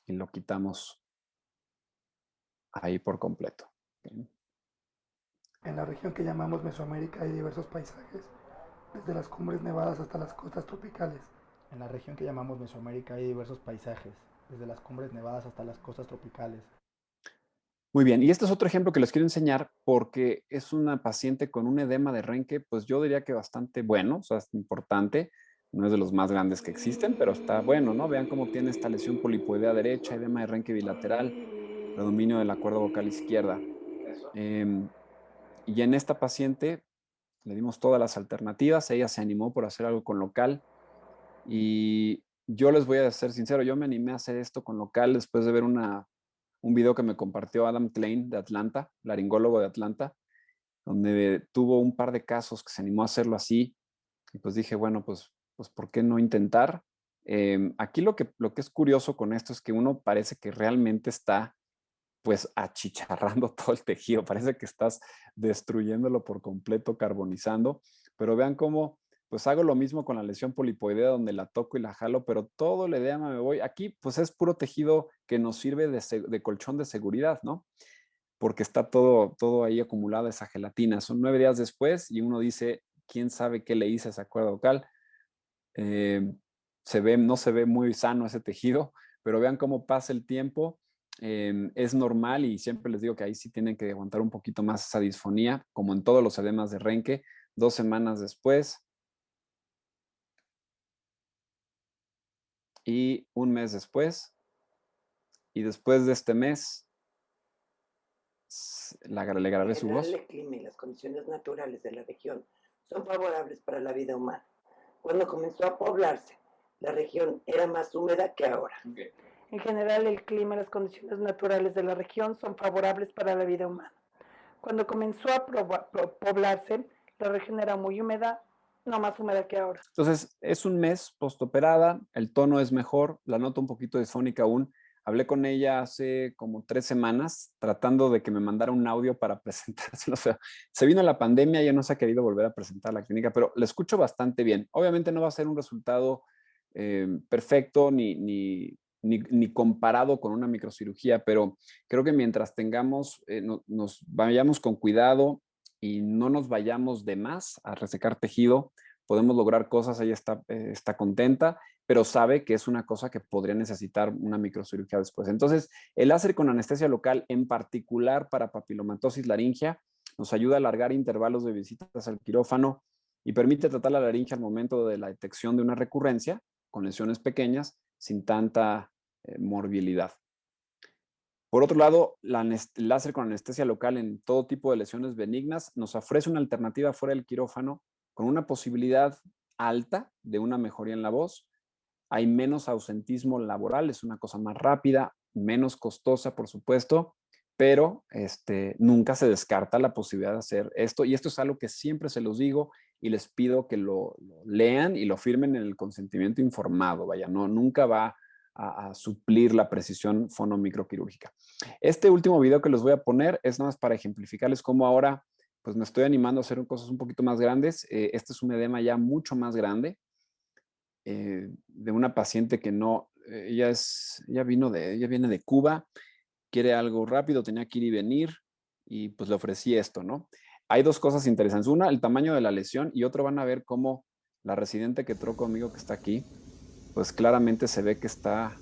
y lo quitamos ahí por completo. ¿Okay? En la región que llamamos Mesoamérica hay diversos paisajes, desde las cumbres nevadas hasta las costas tropicales. En la región que llamamos Mesoamérica hay diversos paisajes, desde las cumbres nevadas hasta las costas tropicales. Muy bien, y este es otro ejemplo que les quiero enseñar porque es una paciente con un edema de Renke, pues yo diría que bastante bueno, o sea, es importante, no es de los más grandes que existen, pero está bueno, ¿no? Vean cómo tiene esta lesión polipoidea derecha, edema de Renke bilateral, predominio de la cuerda vocal izquierda. Y en esta paciente le dimos todas las alternativas, ella se animó por hacer algo con local y yo les voy a ser sincero, yo me animé a hacer esto con local después de ver un video que me compartió Adam Klein de Atlanta, laringólogo de Atlanta, donde tuvo un par de casos que se animó a hacerlo así y pues dije, bueno, pues ¿por qué no intentar? Aquí lo que es curioso con esto es que uno parece que realmente está pues achicharrando todo el tejido, parece que estás destruyéndolo por completo, carbonizando, pero vean cómo pues hago lo mismo con la lesión polipoidea donde la toco y la jalo, pero todo el edema me voy. Aquí pues es puro tejido que nos sirve de colchón de seguridad, ¿no? Porque está todo ahí acumulado esa gelatina. Son 9 días después y uno dice, ¿quién sabe qué le hice a esa cuerda vocal? No se ve muy sano ese tejido, pero vean cómo pasa el tiempo. Es normal y siempre les digo que ahí sí tienen que aguantar un poquito más esa disfonía, como en todos los edemas de Renke. 2 semanas después y un mes después. Y después de este mes, le grabé su voz. El clima y las condiciones naturales de la región son favorables para la vida humana. Cuando comenzó a poblarse, la región era más húmeda que ahora. Okay. En general, el clima y las condiciones naturales de la región son favorables para la vida humana. Cuando comenzó a poblarse, la región era muy húmeda, no más húmeda que ahora. Entonces, es un mes postoperada, el tono es mejor, la noto un poquito disfónica aún. Hablé con ella hace como 3 semanas tratando de que me mandara un audio para presentárselo. O sea, se vino la pandemia, ya no se ha querido volver a presentar a la clínica, pero la escucho bastante bien. Obviamente no va a ser un resultado perfecto ni comparado con una microcirugía, pero creo que mientras nos vayamos con cuidado y no nos vayamos de más a resecar tejido, podemos lograr cosas. Ella está contenta, pero sabe que es una cosa que podría necesitar una microcirugía después. Entonces, el láser con anestesia local, en particular para papilomatosis laringea, nos ayuda a alargar intervalos de visitas al quirófano y permite tratar la laringe al momento de la detección de una recurrencia con lesiones pequeñas sin tanta morbilidad. Por otro lado, el láser con anestesia local en todo tipo de lesiones benignas nos ofrece una alternativa fuera del quirófano con una posibilidad alta de una mejoría en la voz. Hay menos ausentismo laboral, es una cosa más rápida, menos costosa, por supuesto, pero nunca se descarta la posibilidad de hacer esto. Y esto es algo que siempre se los digo y les pido que lo lean y lo firmen en el consentimiento informado. Vaya, nunca va a suplir la precisión fonomicroquirúrgica. Este último video que les voy a poner es nada más para ejemplificarles cómo ahora pues me estoy animando a hacer cosas un poquito más grandes. Este es un edema ya mucho más grande de una paciente que no, ella viene de Cuba, quiere algo rápido, tenía que ir y venir y pues le ofrecí esto, ¿no? Hay 2 cosas interesantes. Una, el tamaño de la lesión y otro van a ver cómo la residente que entró conmigo que está aquí, pues claramente se ve que está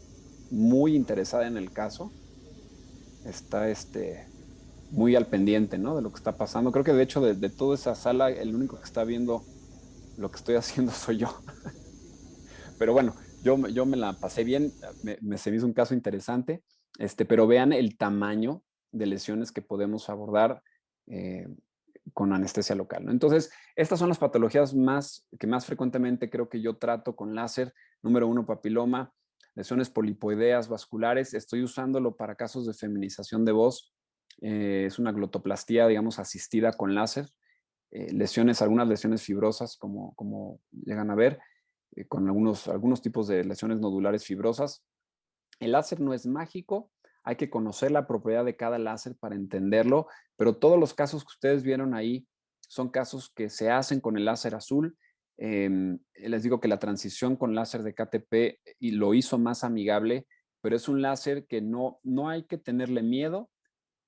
muy interesada en el caso, está muy al pendiente, ¿no? De lo que está pasando. Creo que de hecho de toda esa sala, el único que está viendo lo que estoy haciendo soy yo. Pero bueno, yo me la pasé bien, se me hizo un caso interesante, pero vean el tamaño de lesiones que podemos abordar con anestesia local, ¿no? Entonces, estas son las patologías que más frecuentemente creo que yo trato con láser. Número 1, papiloma, lesiones polipoideas vasculares. Estoy usándolo para casos de feminización de voz. Es una glotoplastía, digamos, asistida con láser. Algunas lesiones fibrosas, como llegan a ver, con algunos tipos de lesiones nodulares fibrosas. El láser no es mágico, hay que conocer la propiedad de cada láser para entenderlo, pero todos los casos que ustedes vieron ahí son casos que se hacen con el láser azul. Les digo que la transición con láser de KTP lo hizo más amigable, pero es un láser que no hay que tenerle miedo,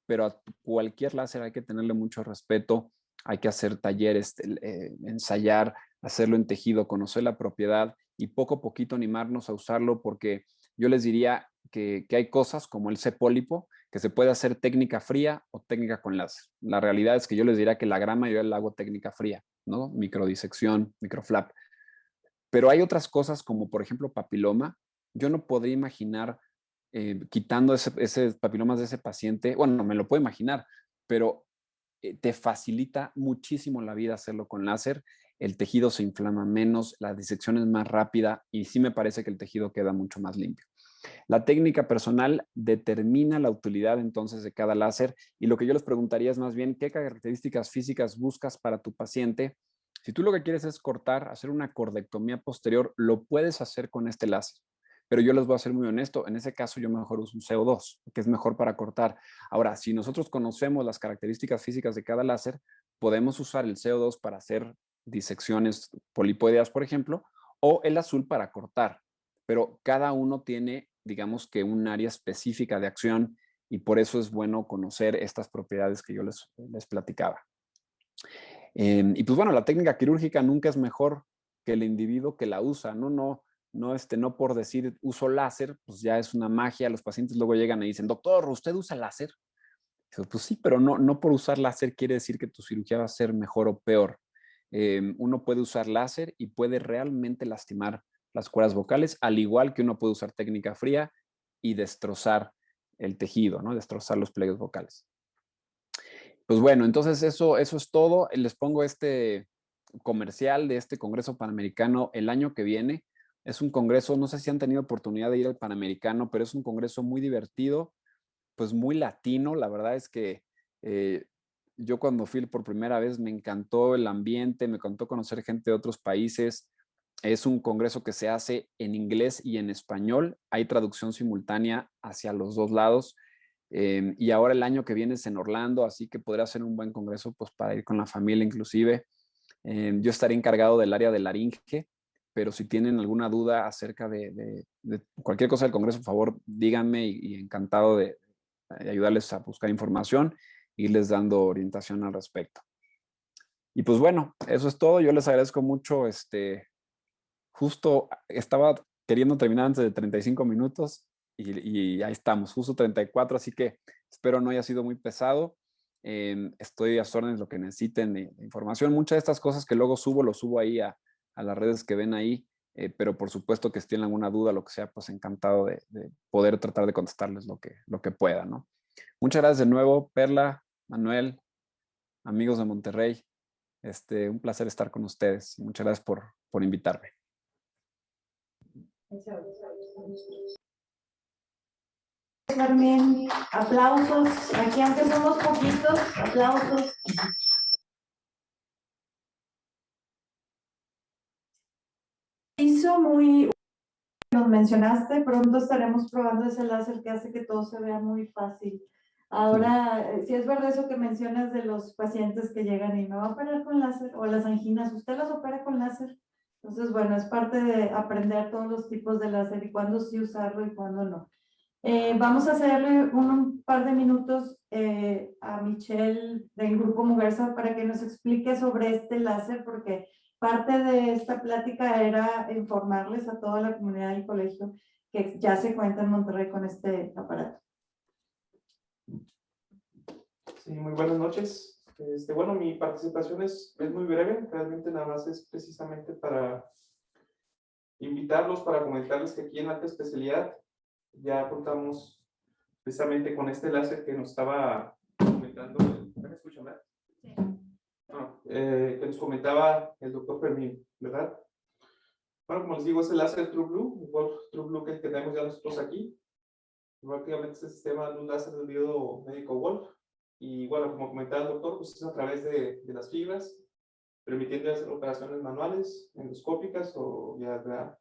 pero a cualquier láser hay que tenerle mucho respeto. Hay que hacer talleres, ensayar, hacerlo en tejido, conocer la propiedad y poco a poquito animarnos a usarlo, porque yo les diría que hay cosas como el C-pólipo que se puede hacer técnica fría o técnica con láser. La realidad es que yo les diría que la gran mayoría la hago técnica fría, ¿no? Microdisección, microflap. Pero hay otras cosas como, por ejemplo, papiloma. Yo no podría imaginar quitando ese papilomas de ese paciente. Bueno, no me lo puedo imaginar, pero te facilita muchísimo la vida hacerlo con láser. El tejido se inflama menos, la disección es más rápida y sí me parece que el tejido queda mucho más limpio. La técnica personal determina la utilidad entonces de cada láser y lo que yo les preguntaría es más bien qué características físicas buscas para tu paciente. Si tú lo que quieres es cortar, hacer una cordectomía posterior, lo puedes hacer con este láser. Pero yo les voy a ser muy honesto, en ese caso yo mejor uso un CO2, que es mejor para cortar. Ahora, si nosotros conocemos las características físicas de cada láser, podemos usar el CO2 para hacer disecciones polipoideas, por ejemplo, o el azul para cortar. Pero cada uno tiene, digamos que un área específica de acción y por eso es bueno conocer estas propiedades que yo les platicaba. Y pues bueno, la técnica quirúrgica nunca es mejor que el individuo que la usa, no por decir uso láser, pues ya es una magia. Los pacientes luego llegan y dicen, doctor, ¿usted usa láser? Digo, pues sí, pero no por usar láser quiere decir que tu cirugía va a ser mejor o peor. Uno puede usar láser y puede realmente lastimar las cuerdas vocales, al igual que uno puede usar técnica fría y destrozar el tejido, ¿no? Destrozar los pliegues vocales. Pues bueno, entonces eso es todo. Les pongo este comercial de este Congreso Panamericano el año que viene. Es un congreso, no sé si han tenido oportunidad de ir al Panamericano, pero es un congreso muy divertido, pues muy latino. La verdad es que yo cuando fui por primera vez me encantó el ambiente, me encantó conocer gente de otros países. Es un congreso que se hace en inglés y en español. Hay traducción simultánea hacia los dos lados. Y ahora el año que viene es en Orlando, así que podría ser un buen congreso pues, para ir con la familia inclusive. Yo estaré encargado del área de laringe, pero si tienen alguna duda acerca de cualquier cosa del congreso, por favor, díganme y encantado de ayudarles a buscar información e irles dando orientación al respecto. Y pues bueno, eso es todo. Yo les agradezco mucho. Justo estaba queriendo terminar antes de 35 minutos y ahí estamos, justo 34, así que espero no haya sido muy pesado. Estoy a sus órdenes lo que necesiten de información. Muchas de estas cosas que luego subo, lo subo ahí a las redes que ven ahí, pero por supuesto que si tienen alguna duda, lo que sea, pues encantado de poder tratar de contestarles lo que pueda, ¿no? Muchas gracias de nuevo, Perla, Manuel, amigos de Monterrey. Un placer estar con ustedes. Muchas gracias por invitarme. Carmen, aplausos. Aquí aunque somos poquitos, aplausos. Hizo muy, nos mencionaste, pronto estaremos probando ese láser que hace que todo se vea muy fácil. Ahora, si es verdad eso que mencionas de los pacientes que llegan y me va a operar con láser, o las anginas, ¿usted las opera con láser? Entonces, bueno, es parte de aprender todos los tipos de láser y cuándo sí usarlo y cuándo no. Vamos a hacerle un par de minutos a Michelle del Grupo Muguerza para que nos explique sobre este láser, porque parte de esta plática era informarles a toda la comunidad del colegio que ya se cuenta en Monterrey con este aparato. Sí, muy buenas noches. Bueno, mi participación es muy breve, realmente nada más es precisamente para invitarlos, para comentarles que aquí en Alta Especialidad ya contamos precisamente con este láser que nos estaba comentando. ¿Me escuchan, verdad? Sí. Que nos comentaba el doctor Fermín, ¿verdad? Bueno, como les digo, es el láser True Blue, el Wolf True Blue que tenemos ya nosotros aquí. Prácticamente este sistema de un láser del diodo médico Wolf. Y bueno, como comentaba el doctor, pues es a través de las fibras, permitiendo hacer operaciones manuales, endoscópicas o ya, ¿verdad?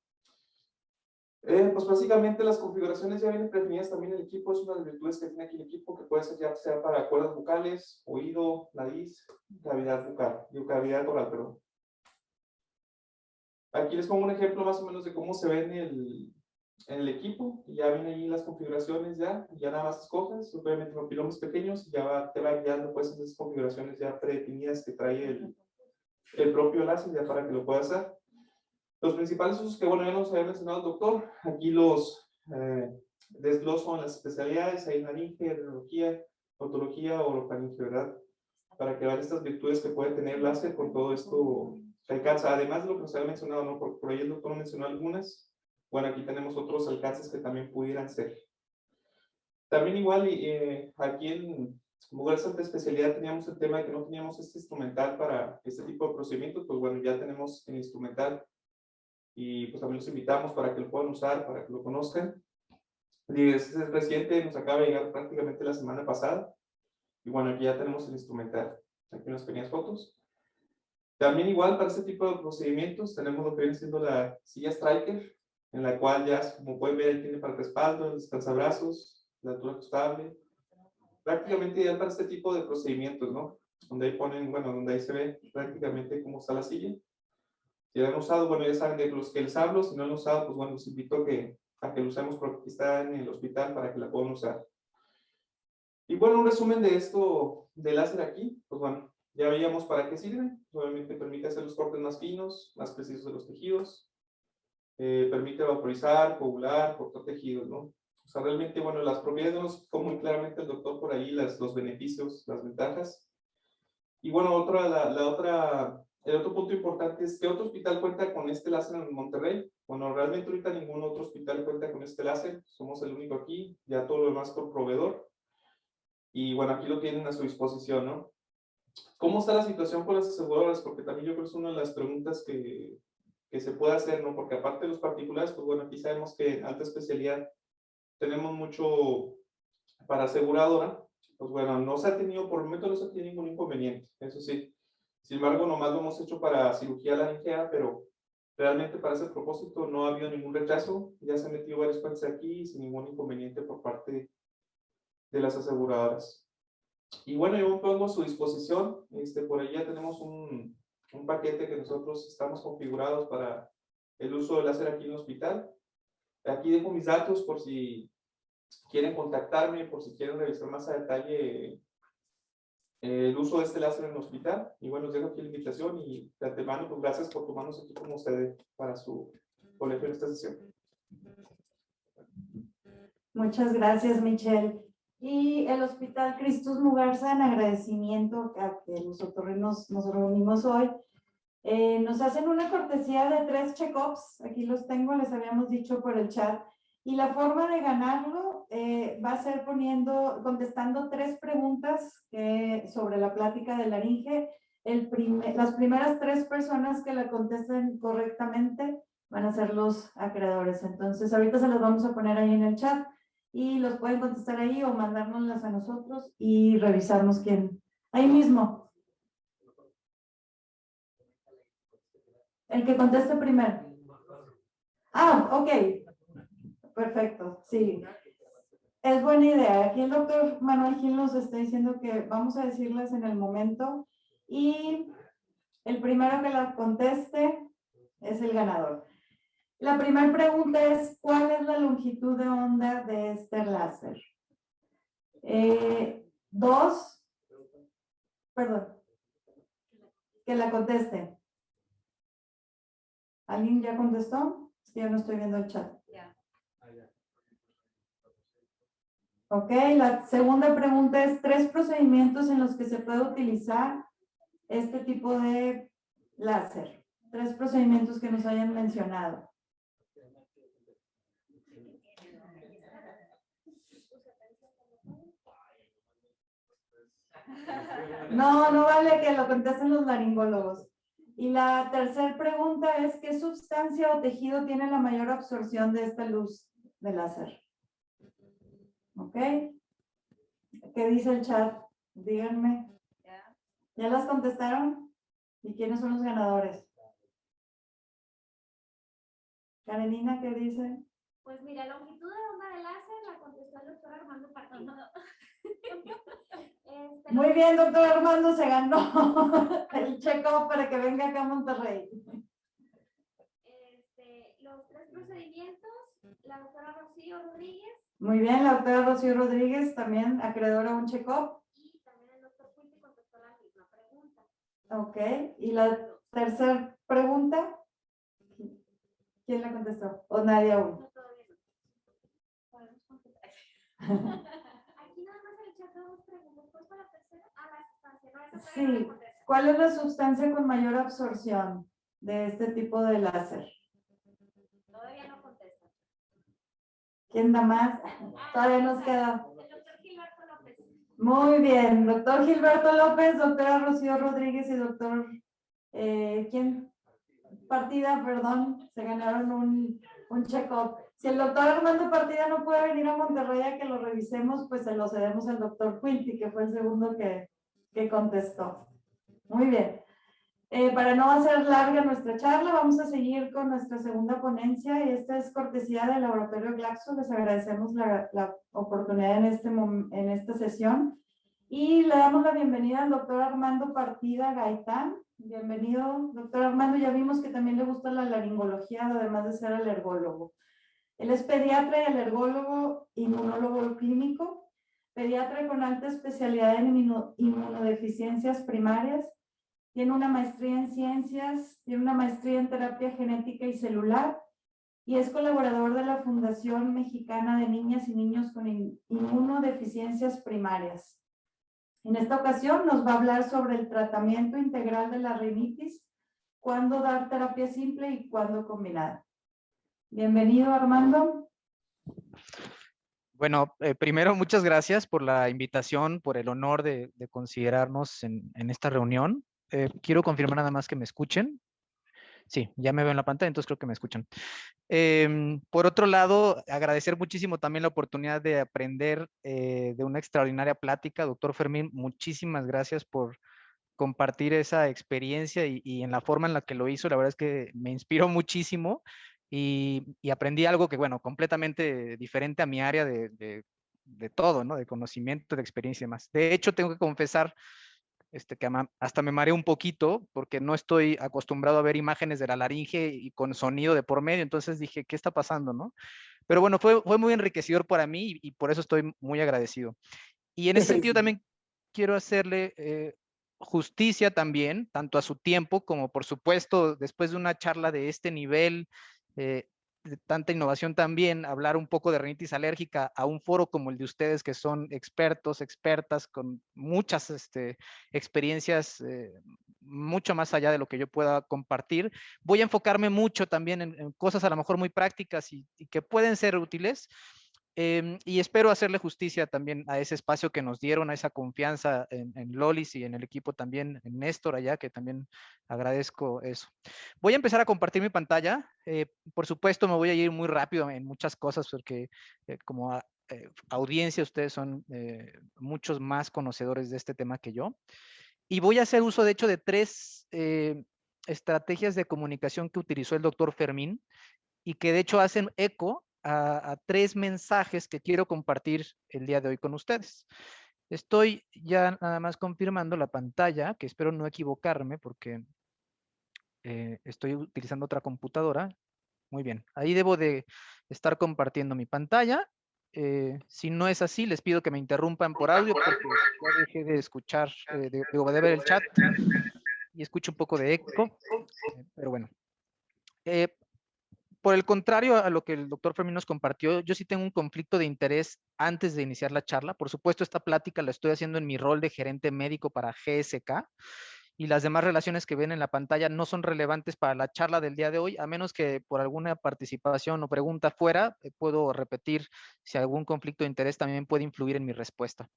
Pues básicamente las configuraciones ya vienen definidas también en el equipo. Es una de las virtudes que tiene aquí el equipo, que puede ser ya sea para cuerdas vocales, oído, nariz, cavidad bucal, cavidad oral, perdón. Aquí les pongo un ejemplo más o menos de cómo se ve en el equipo. Ya vienen ahí las configuraciones ya nada más escoges, obviamente con pilones pequeños, ya te va guiando pues esas configuraciones ya predefinidas que trae el propio láser ya para que lo puedas hacer. Los principales usos que, bueno, ya nos había mencionado el doctor, aquí los desgloso en las especialidades, hay laringe, neurología, otología o orofaringe, ¿verdad? Para que vean estas virtudes que puede tener el láser con todo esto que alcanza, además de lo que nos había mencionado, ¿no? Por ahí el doctor mencionó algunas. Bueno, aquí tenemos otros alcances que también pudieran ser. También igual, aquí Como gracias a esta especialidad teníamos el tema de que no teníamos este instrumental para este tipo de procedimientos, pues bueno, ya tenemos el instrumental y pues también los invitamos para que lo puedan usar, para que lo conozcan. Y es reciente, nos acaba de llegar prácticamente la semana pasada. Y bueno, aquí ya tenemos el instrumental. Aquí unas pequeñas fotos. También igual para este tipo de procedimientos tenemos lo que viene siendo la silla Striker, en la cual ya, como pueden ver, ahí tiene para el respaldo, el descansabrazos, la altura ajustable. Prácticamente ideal para este tipo de procedimientos, ¿no? Donde ahí ponen, bueno, donde ahí se ve prácticamente cómo está la silla. Si la han usado, bueno, ya saben de los que les hablo. Si no la han usado, pues bueno, los invito a que lo usemos porque aquí está en el hospital para que la puedan usar. Y bueno, un resumen de esto del láser aquí, pues bueno, ya veíamos para qué sirve. Obviamente permite hacer los cortes más finos, más precisos de los tejidos. Permite vaporizar, coagular, cortar tejidos, ¿no? O sea, realmente, bueno, las propiedades nos explicó muy claramente el doctor por ahí, los beneficios, las ventajas. Y bueno, el otro punto importante es que otro hospital cuenta con este láser en Monterrey. Bueno, realmente ahorita ningún otro hospital cuenta con este láser. Somos el único aquí, ya todo lo demás por proveedor. Y bueno, aquí lo tienen a su disposición, ¿no? ¿Cómo está la situación con las aseguradoras? Porque también yo creo que es una de las preguntas que se puede hacer, ¿no? Porque aparte de los particulares, pues bueno, aquí sabemos que en alta especialidad tenemos mucho para aseguradora. Pues bueno, no se ha tenido, por el momento no se ha tenido ningún inconveniente, eso sí. Sin embargo, nomás lo hemos hecho para cirugía laringea, pero realmente para ese propósito no ha habido ningún rechazo. Ya se han metido varios pacientes aquí sin ningún inconveniente por parte de las aseguradoras. Y bueno, yo me pongo a su disposición. Por ahí ya tenemos un paquete que nosotros estamos configurados para el uso del láser aquí en el hospital. Aquí dejo mis datos por si quieren contactarme, por si quieren revisar más a detalle el uso de este láser en el hospital. Y bueno, les dejo aquí la invitación y de antemano, pues gracias por tomarnos aquí como sede para su colegio en esta sesión. Muchas gracias, Michelle. Y el Hospital Cristus Mugarza, en agradecimiento a que los otorrinos nos reunimos hoy, nos hacen una cortesía de 3 check-ups. Aquí los tengo, les habíamos dicho por el chat. Y la forma de ganarlo va a ser contestando 3 preguntas sobre la plática de laringe. Las primeras 3 personas que la contesten correctamente van a ser los acreedores. Entonces, ahorita se los vamos a poner ahí en el chat y los pueden contestar ahí o mandárnoslas a nosotros y revisarnos quién. Ahí mismo. El que conteste primero. Ah, ok. Perfecto, sí. Es buena idea. Aquí el doctor Manuel Gil nos está diciendo que vamos a decirles en el momento y el primero que la conteste es el ganador. La primera pregunta es, ¿cuál es la longitud de onda de este láser? 2, perdón, que la conteste. ¿Alguien ya contestó? Es que yo no estoy viendo el chat. Ok, la segunda pregunta es 3 procedimientos en los que se puede utilizar este tipo de láser. 3 procedimientos que nos hayan mencionado. No, no vale que lo contesten los laringólogos. Y la tercera pregunta es, ¿qué sustancia o tejido tiene la mayor absorción de esta luz de láser? ¿Ok? ¿Qué dice el chat? Díganme. ¿Ya las contestaron? ¿Y quiénes son los ganadores? Karenina, ¿qué dice? Pues mira, longitud de onda de láser la contestó el doctor Armando Partido. Muy bien, doctor Armando, se ganó el check-up para que venga acá a Monterrey. Los 3 procedimientos, la doctora Rocío Rodríguez. Muy bien, la doctora Rocío Rodríguez, también acreedora a un check-up. Y también el doctor Puente contestó la misma pregunta. Ok, y la tercera pregunta, ¿quién la contestó? ¿O nadie aún? No, todavía no. Podemos contestar. Aquí nada más en el chat 2 preguntas. ¿Cuál fue la tercera? Ah, la sustancia. No, esa todavía no Sí, la contesta. ¿cuál es la sustancia con mayor absorción de este tipo de láser? Todavía no contesta. ¿Quién da más? Todavía nos queda. El doctor Gilberto López. Muy bien, doctor Gilberto López, doctora Rocío Rodríguez y doctor, Partida, perdón, se ganaron un check-up. Si el doctor Armando Partida no puede venir a Monterrey a que lo revisemos, pues se lo cedemos al doctor Quinty, que fue el segundo que contestó. Muy bien. Para no hacer larga nuestra charla, vamos a seguir con nuestra segunda ponencia y esta es cortesía del Laboratorio Glaxo. Les agradecemos la oportunidad en esta sesión y le damos la bienvenida al doctor Armando Partida Gaitán. Bienvenido, doctor Armando. Ya vimos que también le gusta la laringología, además de ser alergólogo. Él es pediatra y alergólogo, inmunólogo clínico, pediatra con alta especialidad en inmunodeficiencias primarias. Tiene una maestría en ciencias, tiene una maestría en terapia genética y celular y es colaborador de la Fundación Mexicana de Niñas y Niños con Inmunodeficiencias Primarias. En esta ocasión nos va a hablar sobre el tratamiento integral de la rinitis, cuándo dar terapia simple y cuándo combinada. Bienvenido, Armando. Bueno, primero, muchas gracias por la invitación, por el honor de considerarnos en esta reunión. Quiero confirmar nada más que me escuchen. Sí, ya me veo en la pantalla, entonces creo que me escuchan. Por otro lado, agradecer muchísimo también la oportunidad de aprender de una extraordinaria plática. Doctor Fermín, muchísimas gracias por compartir esa experiencia y en la forma en la que lo hizo. La verdad es que me inspiró muchísimo y aprendí algo que, bueno, completamente diferente a mi área de todo, ¿no? De conocimiento, de experiencia y demás. De hecho, tengo que confesar que hasta me mareé un poquito porque no estoy acostumbrado a ver imágenes de la laringe y con sonido de por medio, entonces dije, ¿qué está pasando, no? Pero bueno, fue muy enriquecedor para mí y por eso estoy muy agradecido. Y en ese sentido también quiero hacerle justicia también, tanto a su tiempo como por supuesto, después de una charla de este nivel, de tanta innovación también, hablar un poco de rinitis alérgica a un foro como el de ustedes, que son expertos, expertas, con muchas experiencias mucho más allá de lo que yo pueda compartir. Voy a enfocarme mucho también en cosas a lo mejor muy prácticas y que pueden ser útiles. Y espero hacerle justicia también a ese espacio que nos dieron, a esa confianza en Lolis y en el equipo también, en Néstor allá, que también agradezco eso. Voy a empezar a compartir mi pantalla. Por supuesto, me voy a ir muy rápido en muchas cosas porque como audiencia ustedes son muchos más conocedores de este tema que yo. Y voy a hacer uso, de hecho, de 3 estrategias de comunicación que utilizó el doctor Fermín y que de hecho hacen eco a 3 mensajes que quiero compartir el día de hoy con ustedes. Estoy ya nada más confirmando la pantalla, que espero no equivocarme porque estoy utilizando otra computadora. Muy bien, ahí debo de estar compartiendo mi pantalla. Si no es así, les pido que me interrumpan por audio porque ya dejé de escuchar, de ver el chat y escucho un poco de eco, pero bueno. Por el contrario a lo que el doctor Fermín nos compartió, yo sí tengo un conflicto de interés antes de iniciar la charla. Por supuesto, esta plática la estoy haciendo en mi rol de gerente médico para GSK y las demás relaciones que ven en la pantalla no son relevantes para la charla del día de hoy, a menos que por alguna participación o pregunta fuera, puedo repetir si algún conflicto de interés también puede influir en mi respuesta.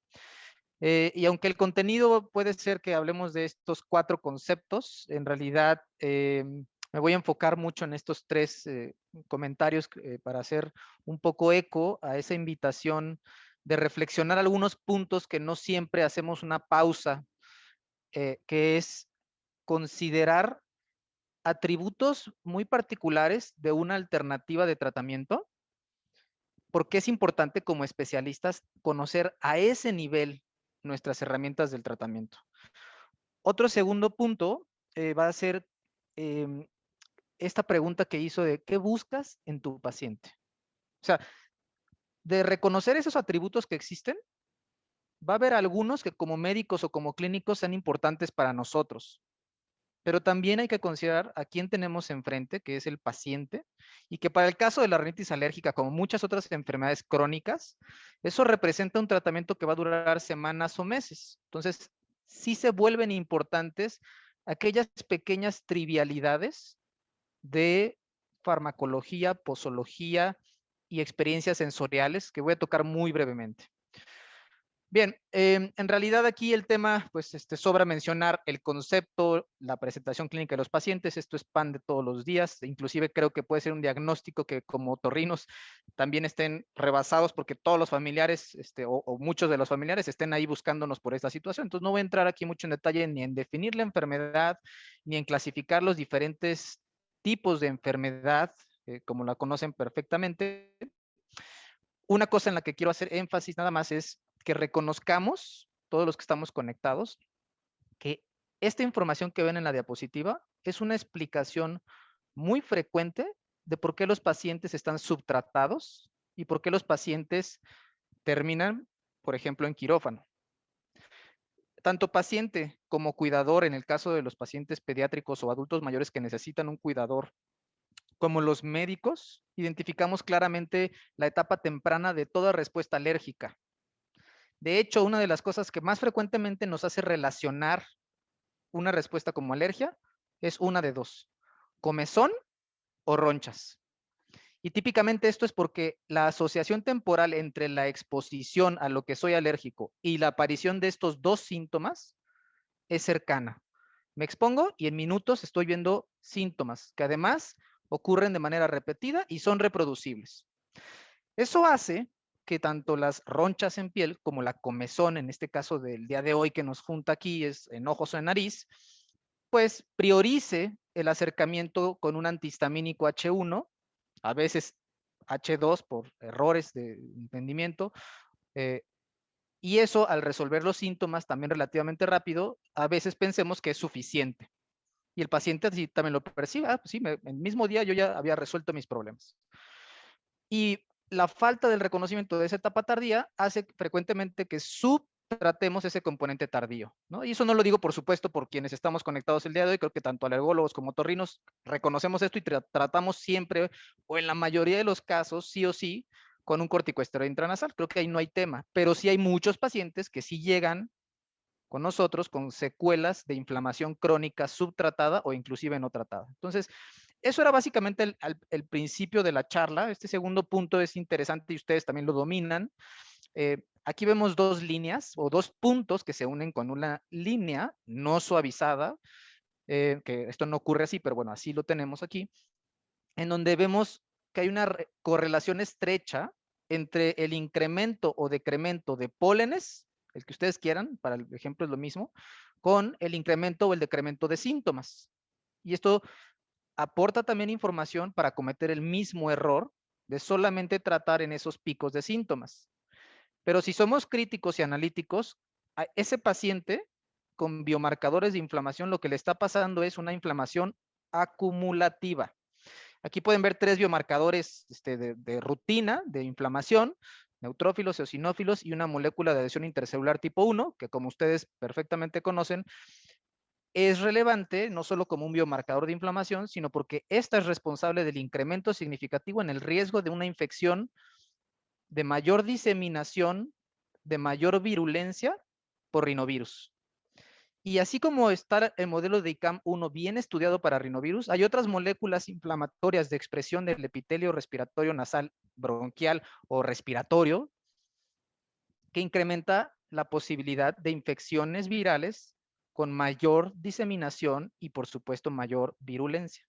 Y aunque el contenido puede ser que hablemos de estos 4 conceptos, en realidad me voy a enfocar mucho en estos 3 comentarios para hacer un poco eco a esa invitación de reflexionar algunos puntos que no siempre hacemos una pausa, que es considerar atributos muy particulares de una alternativa de tratamiento, porque es importante como especialistas conocer a ese nivel nuestras herramientas del tratamiento. Otro segundo punto va a ser esta pregunta que hizo de ¿qué buscas en tu paciente? O sea, de reconocer esos atributos que existen, va a haber algunos que como médicos o como clínicos sean importantes para nosotros, pero también hay que considerar a quién tenemos enfrente, que es el paciente, y que para el caso de la rinitis alérgica, como muchas otras enfermedades crónicas, eso representa un tratamiento que va a durar semanas o meses. Entonces, sí se vuelven importantes aquellas pequeñas trivialidades de farmacología, posología y experiencias sensoriales que voy a tocar muy brevemente. Bien, en realidad aquí el tema, pues sobra mencionar el concepto, la presentación clínica de los pacientes. Esto es pan de todos los días. Inclusive creo que puede ser un diagnóstico que como otorrinos también estén rebasados porque todos los familiares o muchos de los familiares estén ahí buscándonos por esta situación. Entonces no voy a entrar aquí mucho en detalle ni en definir la enfermedad, ni en clasificar los diferentes tipos de enfermedad, como la conocen perfectamente. Una cosa en la que quiero hacer énfasis nada más es que reconozcamos, todos los que estamos conectados, que esta información que ven en la diapositiva es una explicación muy frecuente de por qué los pacientes están subtratados y por qué los pacientes terminan, por ejemplo, en quirófano. Tanto paciente como cuidador, en el caso de los pacientes pediátricos o adultos mayores que necesitan un cuidador, como los médicos, identificamos claramente la etapa temprana de toda respuesta alérgica. De hecho, una de las cosas que más frecuentemente nos hace relacionar una respuesta como alergia es una de dos: comezón o ronchas. Y típicamente esto es porque la asociación temporal entre la exposición a lo que soy alérgico y la aparición de estos dos síntomas es cercana. Me expongo y en minutos estoy viendo síntomas que además ocurren de manera repetida y son reproducibles. Eso hace que tanto las ronchas en piel como la comezón, en este caso del día de hoy que nos junta aquí, es en ojos o en nariz, pues priorice el acercamiento con un antihistamínico H1, a veces H2 por errores de entendimiento, y eso al resolver los síntomas también relativamente rápido, a veces pensemos que es suficiente. Y el paciente así también lo percibe, pues sí, en el mismo día yo ya había resuelto mis problemas. Y la falta del reconocimiento de esa etapa tardía hace frecuentemente que subtratemos ese componente tardío, ¿no? Y eso no lo digo, por supuesto, por quienes estamos conectados el día de hoy. Creo que tanto alergólogos como otorrinos reconocemos esto y tratamos siempre, o en la mayoría de los casos, sí o sí, con un corticosteroide intranasal. Creo que ahí no hay tema, pero sí hay muchos pacientes que sí llegan con nosotros con secuelas de inflamación crónica subtratada o inclusive no tratada. Entonces, eso era básicamente el principio de la charla. Este segundo punto es interesante y ustedes también lo dominan. Aquí vemos dos líneas o dos puntos que se unen con una línea no suavizada, que esto no ocurre así, pero bueno, así lo tenemos aquí, en donde vemos que hay una correlación estrecha entre el incremento o decremento de pólenes, el que ustedes quieran, para el ejemplo es lo mismo, con el incremento o el decremento de síntomas. Y esto aporta también información para cometer el mismo error de solamente tratar en esos picos de síntomas. Pero si somos críticos y analíticos, a ese paciente con biomarcadores de inflamación lo que le está pasando es una inflamación acumulativa. Aquí pueden ver tres biomarcadores de rutina de inflamación: neutrófilos, eosinófilos y una molécula de adhesión intercelular tipo 1, que como ustedes perfectamente conocen, es relevante no solo como un biomarcador de inflamación, sino porque esta es responsable del incremento significativo en el riesgo de una infección de mayor diseminación, de mayor virulencia por rinovirus. Y así como está el modelo de ICAM-1 bien estudiado para rinovirus, hay otras moléculas inflamatorias de expresión del epitelio respiratorio nasal, bronquial o respiratorio que incrementa la posibilidad de infecciones virales con mayor diseminación y, por supuesto, mayor virulencia.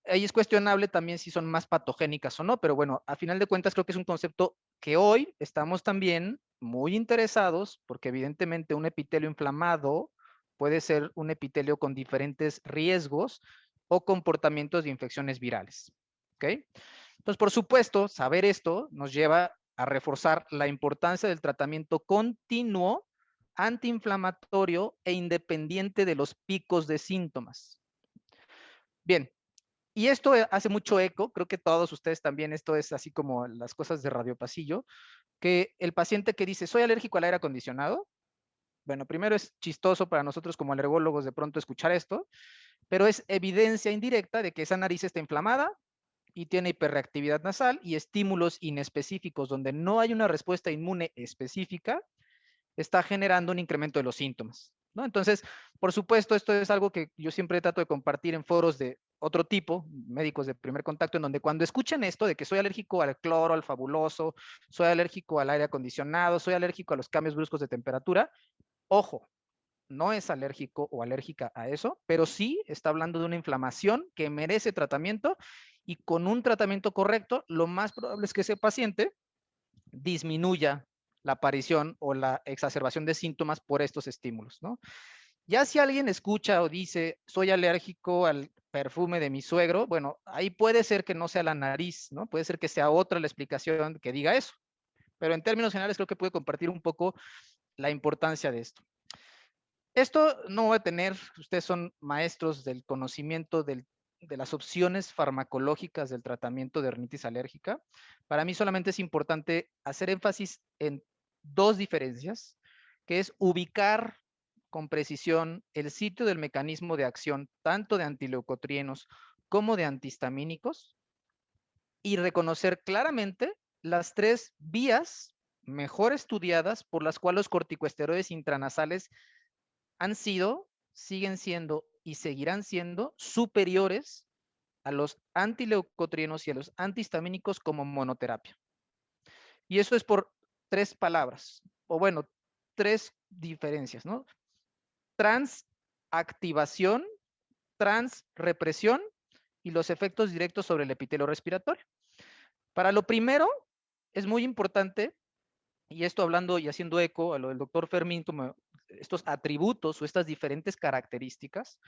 Ahí es cuestionable también si son más patogénicas o no, pero bueno, a final de cuentas creo que es un concepto que hoy estamos también muy interesados, porque evidentemente un epitelio inflamado puede ser un epitelio con diferentes riesgos o comportamientos de infecciones virales. ¿Ok? Entonces, por supuesto, saber esto nos lleva a reforzar la importancia del tratamiento continuo, antiinflamatorio e independiente de los picos de síntomas. Bien, y esto hace mucho eco, creo que todos ustedes también, esto es así como las cosas de Radio Pasillo, que el paciente que dice, soy alérgico al aire acondicionado, bueno, primero es chistoso para nosotros como alergólogos de pronto escuchar esto, pero es evidencia indirecta de que esa nariz está inflamada y tiene hiperreactividad nasal y estímulos inespecíficos donde no hay una respuesta inmune específica, está generando un incremento de los síntomas, ¿no? Entonces, por supuesto, esto es algo que yo siempre trato de compartir en foros de otro tipo, médicos de primer contacto, en donde cuando escuchen esto de que soy alérgico al cloro, al fabuloso, soy alérgico al aire acondicionado, soy alérgico a los cambios bruscos de temperatura, ojo, no es alérgico o alérgica a eso, pero sí está hablando de una inflamación que merece tratamiento y con un tratamiento correcto, lo más probable es que ese paciente disminuya la aparición o la exacerbación de síntomas por estos estímulos, ¿no? Ya si alguien escucha o dice, soy alérgico al perfume de mi suegro, bueno, ahí puede ser que no sea la nariz, ¿no? Puede ser que sea otra la explicación que diga eso. Pero en términos generales creo que puede compartir un poco la importancia de esto. Esto no va a tener, ustedes son maestros del conocimiento de las opciones farmacológicas del tratamiento de rinitis alérgica. Para mí solamente es importante hacer énfasis en dos diferencias, que es ubicar con precisión el sitio del mecanismo de acción tanto de antileucotrienos como de antihistamínicos y reconocer claramente las tres vías mejor estudiadas por las cuales los corticosteroides intranasales han sido, siguen siendo y seguirán siendo superiores a los antileucotrienos y a los antihistamínicos como monoterapia. Y eso es por tres palabras, o bueno, tres diferencias, ¿no? Transactivación, transrepresión y los efectos directos sobre el epitelio respiratorio. Para lo primero, es muy importante, y esto hablando y haciendo eco a lo del doctor Fermín, como estos atributos o estas diferentes características,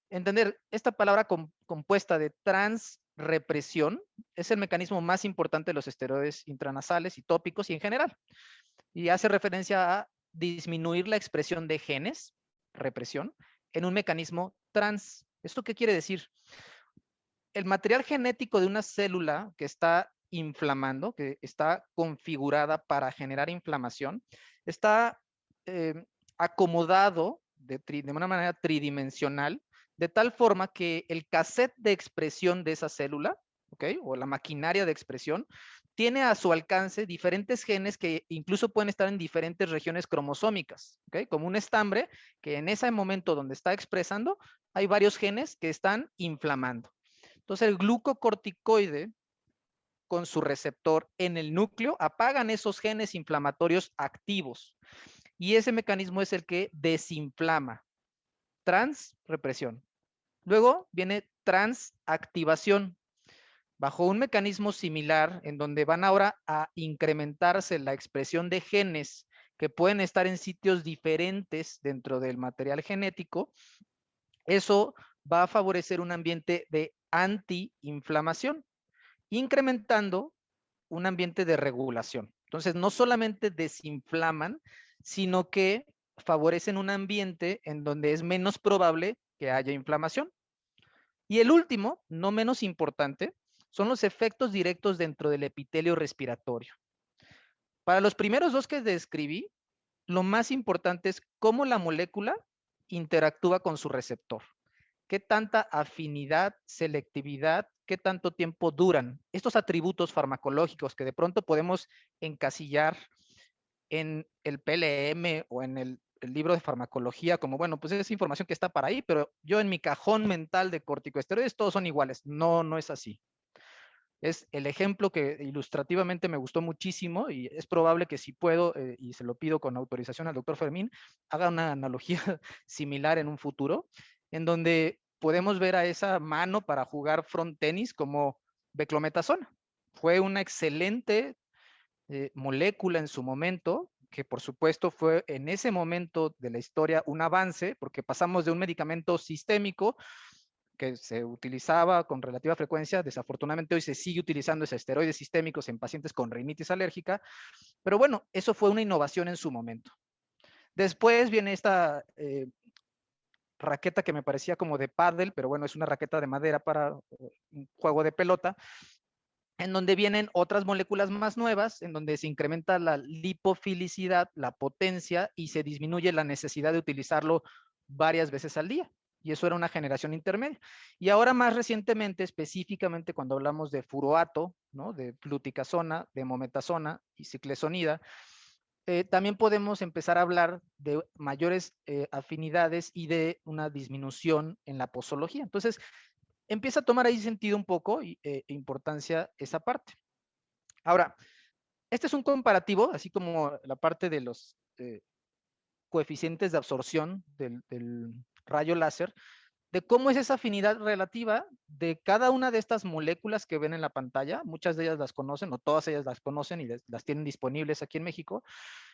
entender esta palabra compuesta de transrepresión es el mecanismo más importante de los esteroides intranasales y tópicos y en general. Y hace referencia a disminuir la expresión de genes, represión, en un mecanismo trans. ¿Esto qué quiere decir? El material genético de una célula que está inflamando, que está configurada para generar inflamación, está acomodado de una manera tridimensional, de tal forma que el cassette de expresión de esa célula, ¿ok? O la maquinaria de expresión, tiene a su alcance diferentes genes que incluso pueden estar en diferentes regiones cromosómicas, ¿ok? Como un estambre que en ese momento donde está expresando, hay varios genes que están inflamando. Entonces el glucocorticoide con su receptor en el núcleo apagan esos genes inflamatorios activos y ese mecanismo es el que desinflama. Transrepresión. Luego viene transactivación. Bajo un mecanismo similar en donde van ahora a incrementarse la expresión de genes que pueden estar en sitios diferentes dentro del material genético, eso va a favorecer un ambiente de antiinflamación, incrementando un ambiente de regulación. Entonces, no solamente desinflaman, sino que favorecen un ambiente en donde es menos probable que haya inflamación. Y el último, no menos importante, son los efectos directos dentro del epitelio respiratorio. Para los primeros dos que describí, lo más importante es cómo la molécula interactúa con su receptor. ¿Qué tanta afinidad, selectividad, qué tanto tiempo duran? Estos atributos farmacológicos que de pronto podemos encasillar en el PLM o en el libro de farmacología, como bueno, pues es información que está para ahí, pero yo en mi cajón mental de corticosteroides todos son iguales. No, no es así. Es el ejemplo que ilustrativamente me gustó muchísimo y es probable que si puedo, y se lo pido con autorización al doctor Fermín, haga una analogía similar en un futuro, en donde podemos ver a esa mano para jugar front tenis como beclometasona. Fue una excelente molécula en su momento, que por supuesto fue en ese momento de la historia un avance, porque pasamos de un medicamento sistémico que se utilizaba con relativa frecuencia, desafortunadamente hoy se sigue utilizando esos esteroides sistémicos en pacientes con rinitis alérgica, pero bueno, eso fue una innovación en su momento. Después viene esta raqueta que me parecía como de pádel, pero bueno, es una raqueta de madera para un juego de pelota, en donde vienen otras moléculas más nuevas, en donde se incrementa la lipofilicidad, la potencia y se disminuye la necesidad de utilizarlo varias veces al día. Y eso era una generación intermedia. Y ahora más recientemente, específicamente cuando hablamos de furoato, ¿no? De fluticasona, de mometasona y ciclesonida, también podemos empezar a hablar de mayores afinidades y de una disminución en la posología. Entonces, empieza a tomar ahí sentido un poco e importancia esa parte. Ahora, este es un comparativo, así como la parte de los coeficientes de absorción del rayo láser, de cómo es esa afinidad relativa de cada una de estas moléculas que ven en la pantalla. Muchas de ellas las conocen, o todas ellas las conocen y las tienen disponibles aquí en México,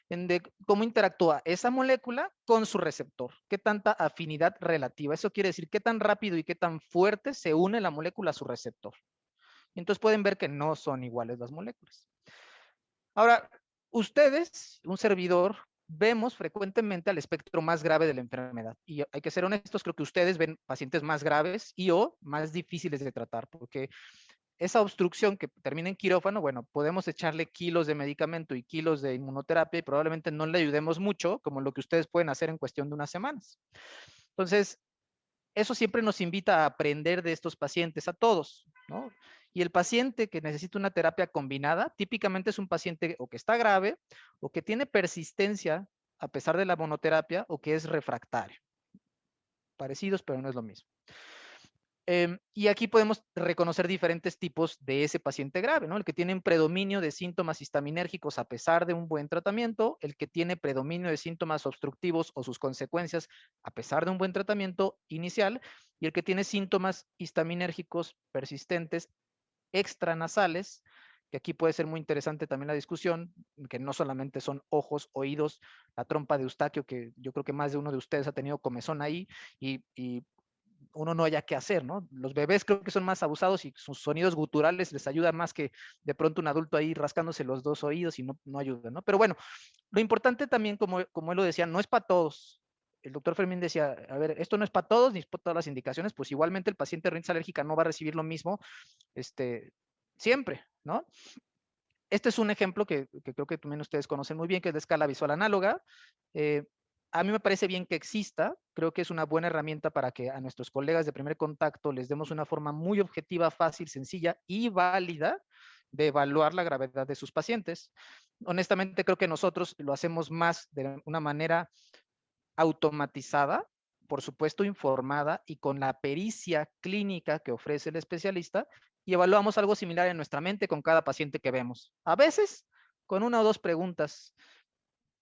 de cómo interactúa esa molécula con su receptor. Qué tanta afinidad relativa. Eso quiere decir qué tan rápido y qué tan fuerte se une la molécula a su receptor. Y entonces pueden ver que no son iguales las moléculas. Ahora, ustedes, un servidor, vemos frecuentemente al espectro más grave de la enfermedad. Y hay que ser honestos, creo que ustedes ven pacientes más graves y o más difíciles de tratar, porque esa obstrucción que termina en quirófano, bueno, podemos echarle kilos de medicamento y kilos de inmunoterapia y probablemente no le ayudemos mucho, como lo que ustedes pueden hacer en cuestión de unas semanas. Entonces, eso siempre nos invita a aprender de estos pacientes, a todos, ¿no? Y el paciente que necesita una terapia combinada, típicamente es un paciente o que está grave, o que tiene persistencia a pesar de la monoterapia, o que es refractario. Parecidos, pero no es lo mismo. Y aquí podemos reconocer diferentes tipos de ese paciente grave, ¿no? El que tiene un predominio de síntomas histaminérgicos a pesar de un buen tratamiento, el que tiene predominio de síntomas obstructivos o sus consecuencias a pesar de un buen tratamiento inicial, y el que tiene síntomas histaminérgicos persistentes extranasales, que aquí puede ser muy interesante también la discusión, que no solamente son ojos, oídos, la trompa de Eustaquio, que yo creo que más de uno de ustedes ha tenido comezón ahí, y uno no haya qué hacer, ¿no? Los bebés creo que son más abusados y sus sonidos guturales les ayudan más que de pronto un adulto ahí rascándose los dos oídos y no ayuda, ¿no? Pero bueno, lo importante también, como él lo decía, no es para todos. El doctor Fermín decía, a ver, esto no es para todos ni es para todas las indicaciones, pues igualmente el paciente de rinitis alérgica no va a recibir lo mismo siempre, ¿no? Este es un ejemplo que creo que también ustedes conocen muy bien, que es de escala visual análoga. A mí me parece bien que exista, creo que es una buena herramienta para que a nuestros colegas de primer contacto les demos una forma muy objetiva, fácil, sencilla y válida de evaluar la gravedad de sus pacientes. Honestamente, creo que nosotros lo hacemos más de una manera automatizada, por supuesto informada y con la pericia clínica que ofrece el especialista, y evaluamos algo similar en nuestra mente con cada paciente que vemos. A veces, con una o dos preguntas,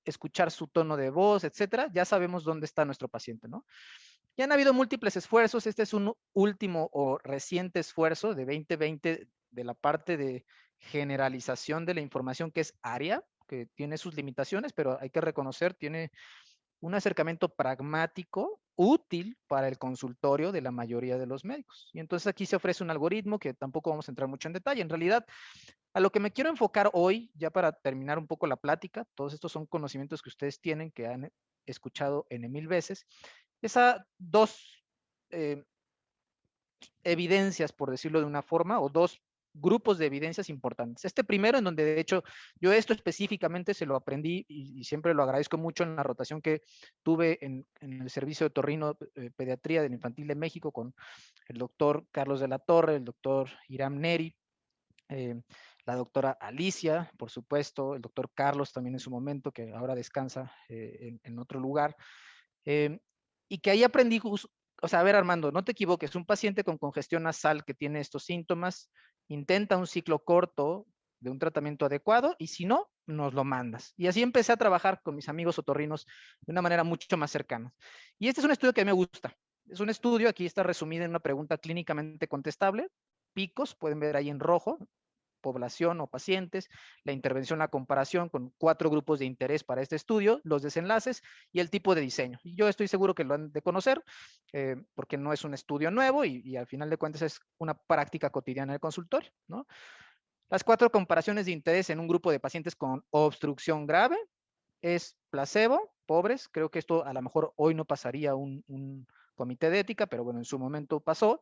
escuchar su tono de voz, etcétera, ya sabemos dónde está nuestro paciente, ¿no? Ya han habido múltiples esfuerzos. Este es un último o reciente esfuerzo de 2020 de la parte de generalización de la información, que es ARIA, que tiene sus limitaciones, pero hay que reconocer, tiene un acercamiento pragmático, útil para el consultorio de la mayoría de los médicos. Y entonces aquí se ofrece un algoritmo que tampoco vamos a entrar mucho en detalle. En realidad, a lo que me quiero enfocar hoy, ya para terminar un poco la plática, todos estos son conocimientos que ustedes tienen, que han escuchado N mil veces, es a dos evidencias, por decirlo de una forma, o dos grupos de evidencias importantes. Este primero, en donde de hecho yo esto específicamente se lo aprendí y siempre lo agradezco mucho en la rotación que tuve en el servicio de otorrino pediatría del infantil de México con el doctor Carlos de la Torre, el doctor Iram Neri, la doctora Alicia, por supuesto, el doctor Carlos también en su momento, que ahora descansa en otro lugar, y que ahí aprendí, o sea, a ver, Armando, no te equivoques, un paciente con congestión nasal que tiene estos síntomas, intenta un ciclo corto de un tratamiento adecuado, y si no, nos lo mandas. Y así empecé a trabajar con mis amigos otorrinos de una manera mucho más cercana. Y este es un estudio que a mí me gusta. Es un estudio, aquí está resumido en una pregunta clínicamente contestable, picos, pueden ver ahí en rojo, población o pacientes, la intervención, la comparación con 4 grupos de interés para este estudio, los desenlaces y el tipo de diseño. Y yo estoy seguro que lo han de conocer, porque no es un estudio nuevo y al final de cuentas es una práctica cotidiana del consultorio, ¿no? Las 4 comparaciones de interés en un grupo de pacientes con obstrucción grave es placebo, pobres, creo que esto a lo mejor hoy no pasaría un comité de ética, pero bueno, en su momento pasó.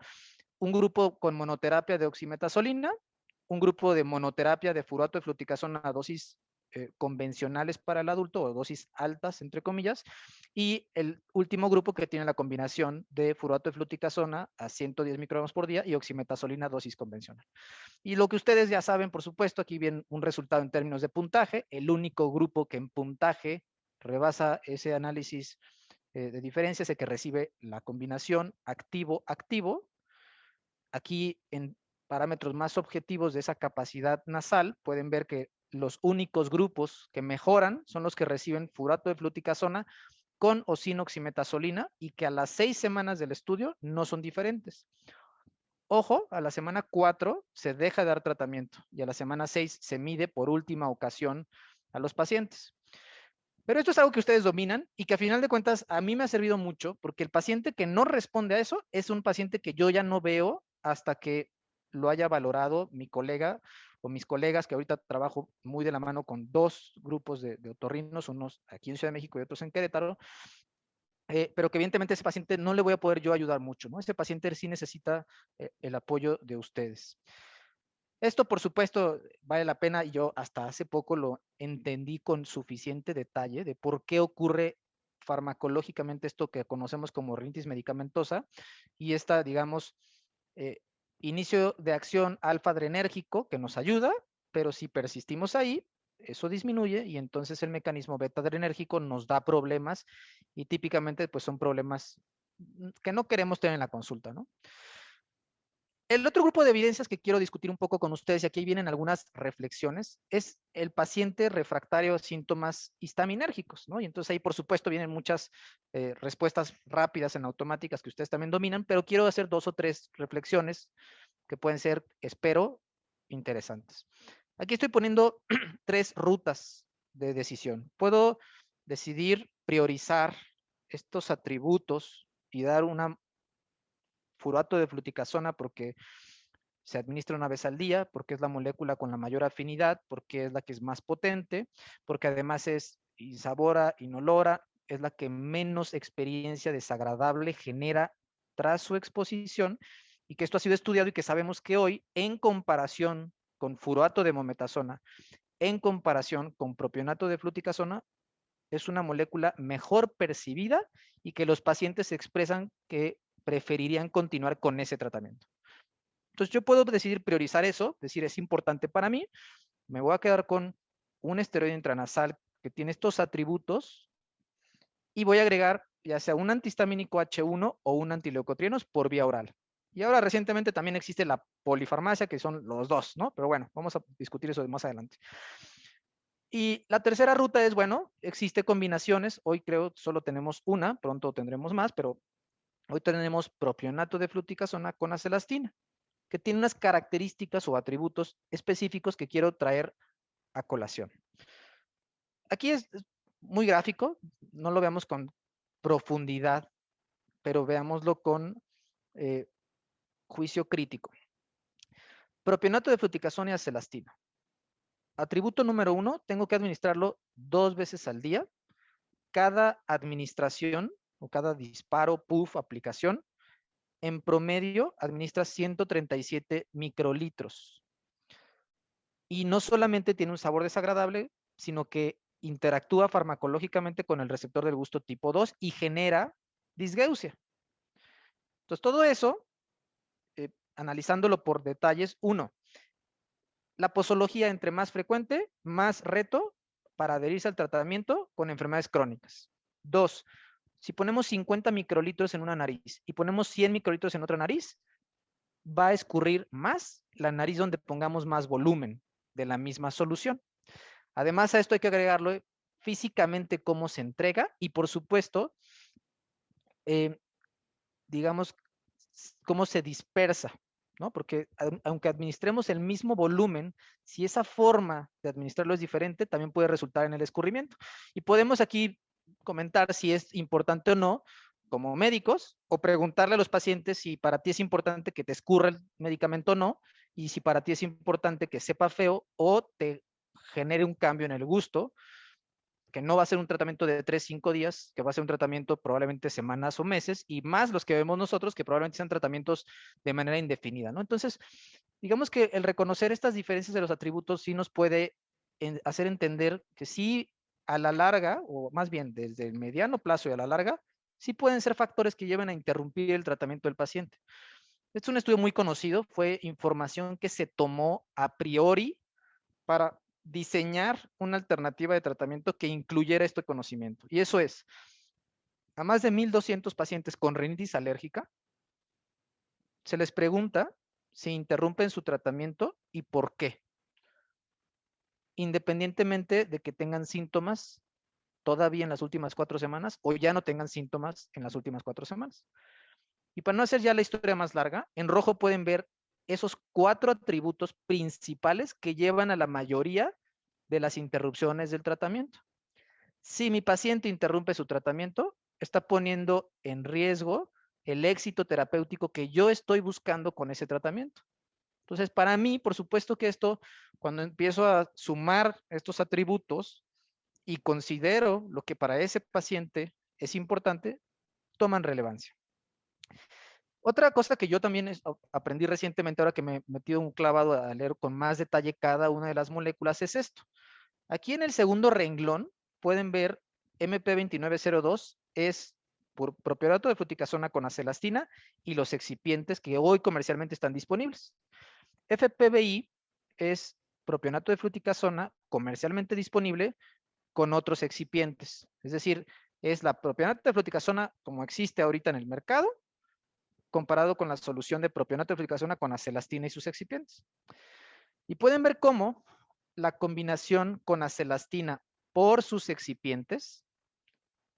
Un grupo con monoterapia de oximetazolina, un grupo de monoterapia de furato de fluticasona a dosis convencionales para el adulto, o dosis altas, entre comillas, y el último grupo que tiene la combinación de furato de fluticasona a 110 microgramos por día y oximetazolina dosis convencional. Y lo que ustedes ya saben, por supuesto, aquí viene un resultado en términos de puntaje. El único grupo que en puntaje rebasa ese análisis de diferencia es el que recibe la combinación activo-activo, aquí en parámetros más objetivos de esa capacidad nasal, pueden ver que los únicos grupos que mejoran son los que reciben furato de fluticasona con o sin oximetazolina y que a las 6 semanas del estudio no son diferentes. Ojo, a la semana 4 se deja de dar tratamiento y a la semana 6 se mide por última ocasión a los pacientes. Pero esto es algo que ustedes dominan y que a final de cuentas a mí me ha servido mucho porque el paciente que no responde a eso es un paciente que yo ya no veo hasta que lo haya valorado mi colega o mis colegas, que ahorita trabajo muy de la mano con 2 grupos de otorrinos, unos aquí en Ciudad de México y otros en Querétaro, pero que evidentemente ese paciente no le voy a poder yo ayudar mucho, ¿no? Este paciente sí necesita el apoyo de ustedes. Esto, por supuesto, vale la pena y yo hasta hace poco lo entendí con suficiente detalle de por qué ocurre farmacológicamente esto que conocemos como rinitis medicamentosa y esta, digamos, inicio de acción alfa-adrenérgico que nos ayuda, pero si persistimos ahí, eso disminuye y entonces el mecanismo beta-adrenérgico nos da problemas y típicamente pues son problemas que no queremos tener en la consulta, ¿no? El otro grupo de evidencias que quiero discutir un poco con ustedes, y aquí vienen algunas reflexiones, es el paciente refractario a síntomas histaminérgicos, ¿no? Y entonces ahí, por supuesto, vienen muchas respuestas rápidas en automáticas que ustedes también dominan, pero quiero hacer 2 o 3 reflexiones que pueden ser, espero, interesantes. Aquí estoy poniendo 3 rutas de decisión. Puedo decidir priorizar estos atributos y dar una furato de fluticasona porque se administra una vez al día, porque es la molécula con la mayor afinidad, porque es la que es más potente, porque además es insabora, inolora, es la que menos experiencia desagradable genera tras su exposición, y que esto ha sido estudiado y que sabemos que hoy, en comparación con furato de mometasona, en comparación con propionato de fluticasona, es una molécula mejor percibida y que los pacientes expresan que preferirían continuar con ese tratamiento. Entonces yo puedo decidir priorizar eso, decir es importante para mí, me voy a quedar con un esteroide intranasal que tiene estos atributos y voy a agregar ya sea un antihistamínico H1 o un antileucotrienos por vía oral. Y ahora recientemente también existe la polifarmacia, que son los dos, ¿no? Pero bueno, vamos a discutir eso más adelante. Y la tercera ruta es, bueno, existe combinaciones, hoy creo solo tenemos una, pronto tendremos más, pero hoy tenemos propionato de fluticasona con acelastina, que tiene unas características o atributos específicos que quiero traer a colación. Aquí es muy gráfico, no lo veamos con profundidad, pero veámoslo con juicio crítico. Propionato de fluticasona y acelastina. Atributo número 1, tengo que administrarlo 2 veces al día. Cada administración o cada disparo, puff, aplicación, en promedio administra 137 microlitros. Y no solamente tiene un sabor desagradable, sino que interactúa farmacológicamente con el receptor del gusto tipo 2 y genera disgeusia. Entonces, todo eso, analizándolo por detalles, 1, la posología entre más frecuente, más reto para adherirse al tratamiento con enfermedades crónicas. 2, si ponemos 50 microlitros en una nariz y ponemos 100 microlitros en otra nariz, va a escurrir más la nariz donde pongamos más volumen de la misma solución. Además a esto hay que agregarlo físicamente cómo se entrega y por supuesto, digamos, cómo se dispersa, ¿no? Porque aunque administremos el mismo volumen, si esa forma de administrarlo es diferente, también puede resultar en el escurrimiento. Y podemos aquí comentar si es importante o no, como médicos, o preguntarle a los pacientes si para ti es importante que te escurra el medicamento o no, y si para ti es importante que sepa feo o te genere un cambio en el gusto, que no va a ser un tratamiento de 3-5 días, que va a ser un tratamiento probablemente semanas o meses, y más los que vemos nosotros, que probablemente sean tratamientos de manera indefinida, ¿no? Entonces, digamos que el reconocer estas diferencias de los atributos sí nos puede hacer entender que sí, a la larga, o más bien desde el mediano plazo y a la larga, sí pueden ser factores que lleven a interrumpir el tratamiento del paciente. Este es un estudio muy conocido, fue información que se tomó a priori para diseñar una alternativa de tratamiento que incluyera este conocimiento. Y eso es, a más de 1,200 pacientes con rinitis alérgica, se les pregunta si interrumpen su tratamiento y por qué, independientemente de que tengan síntomas todavía en las últimas 4 semanas o ya no tengan síntomas en las últimas 4 semanas. Y para no hacer ya la historia más larga, en rojo pueden ver esos 4 atributos principales que llevan a la mayoría de las interrupciones del tratamiento. Si mi paciente interrumpe su tratamiento, está poniendo en riesgo el éxito terapéutico que yo estoy buscando con ese tratamiento. Entonces, para mí, por supuesto que esto, cuando empiezo a sumar estos atributos y considero lo que para ese paciente es importante, toman relevancia. Otra cosa que yo también aprendí recientemente, ahora que me he metido un clavado a leer con más detalle cada una de las moléculas, es esto. Aquí en el segundo renglón pueden ver MP2902 es por propionato de fluticasona con acelastina y los excipientes que hoy comercialmente están disponibles. FPBI es propionato de fluticasona comercialmente disponible con otros excipientes. Es decir, es la propionato de fluticasona como existe ahorita en el mercado, comparado con la solución de propionato de fluticasona con acelastina y sus excipientes. Y pueden ver cómo la combinación con acelastina por sus excipientes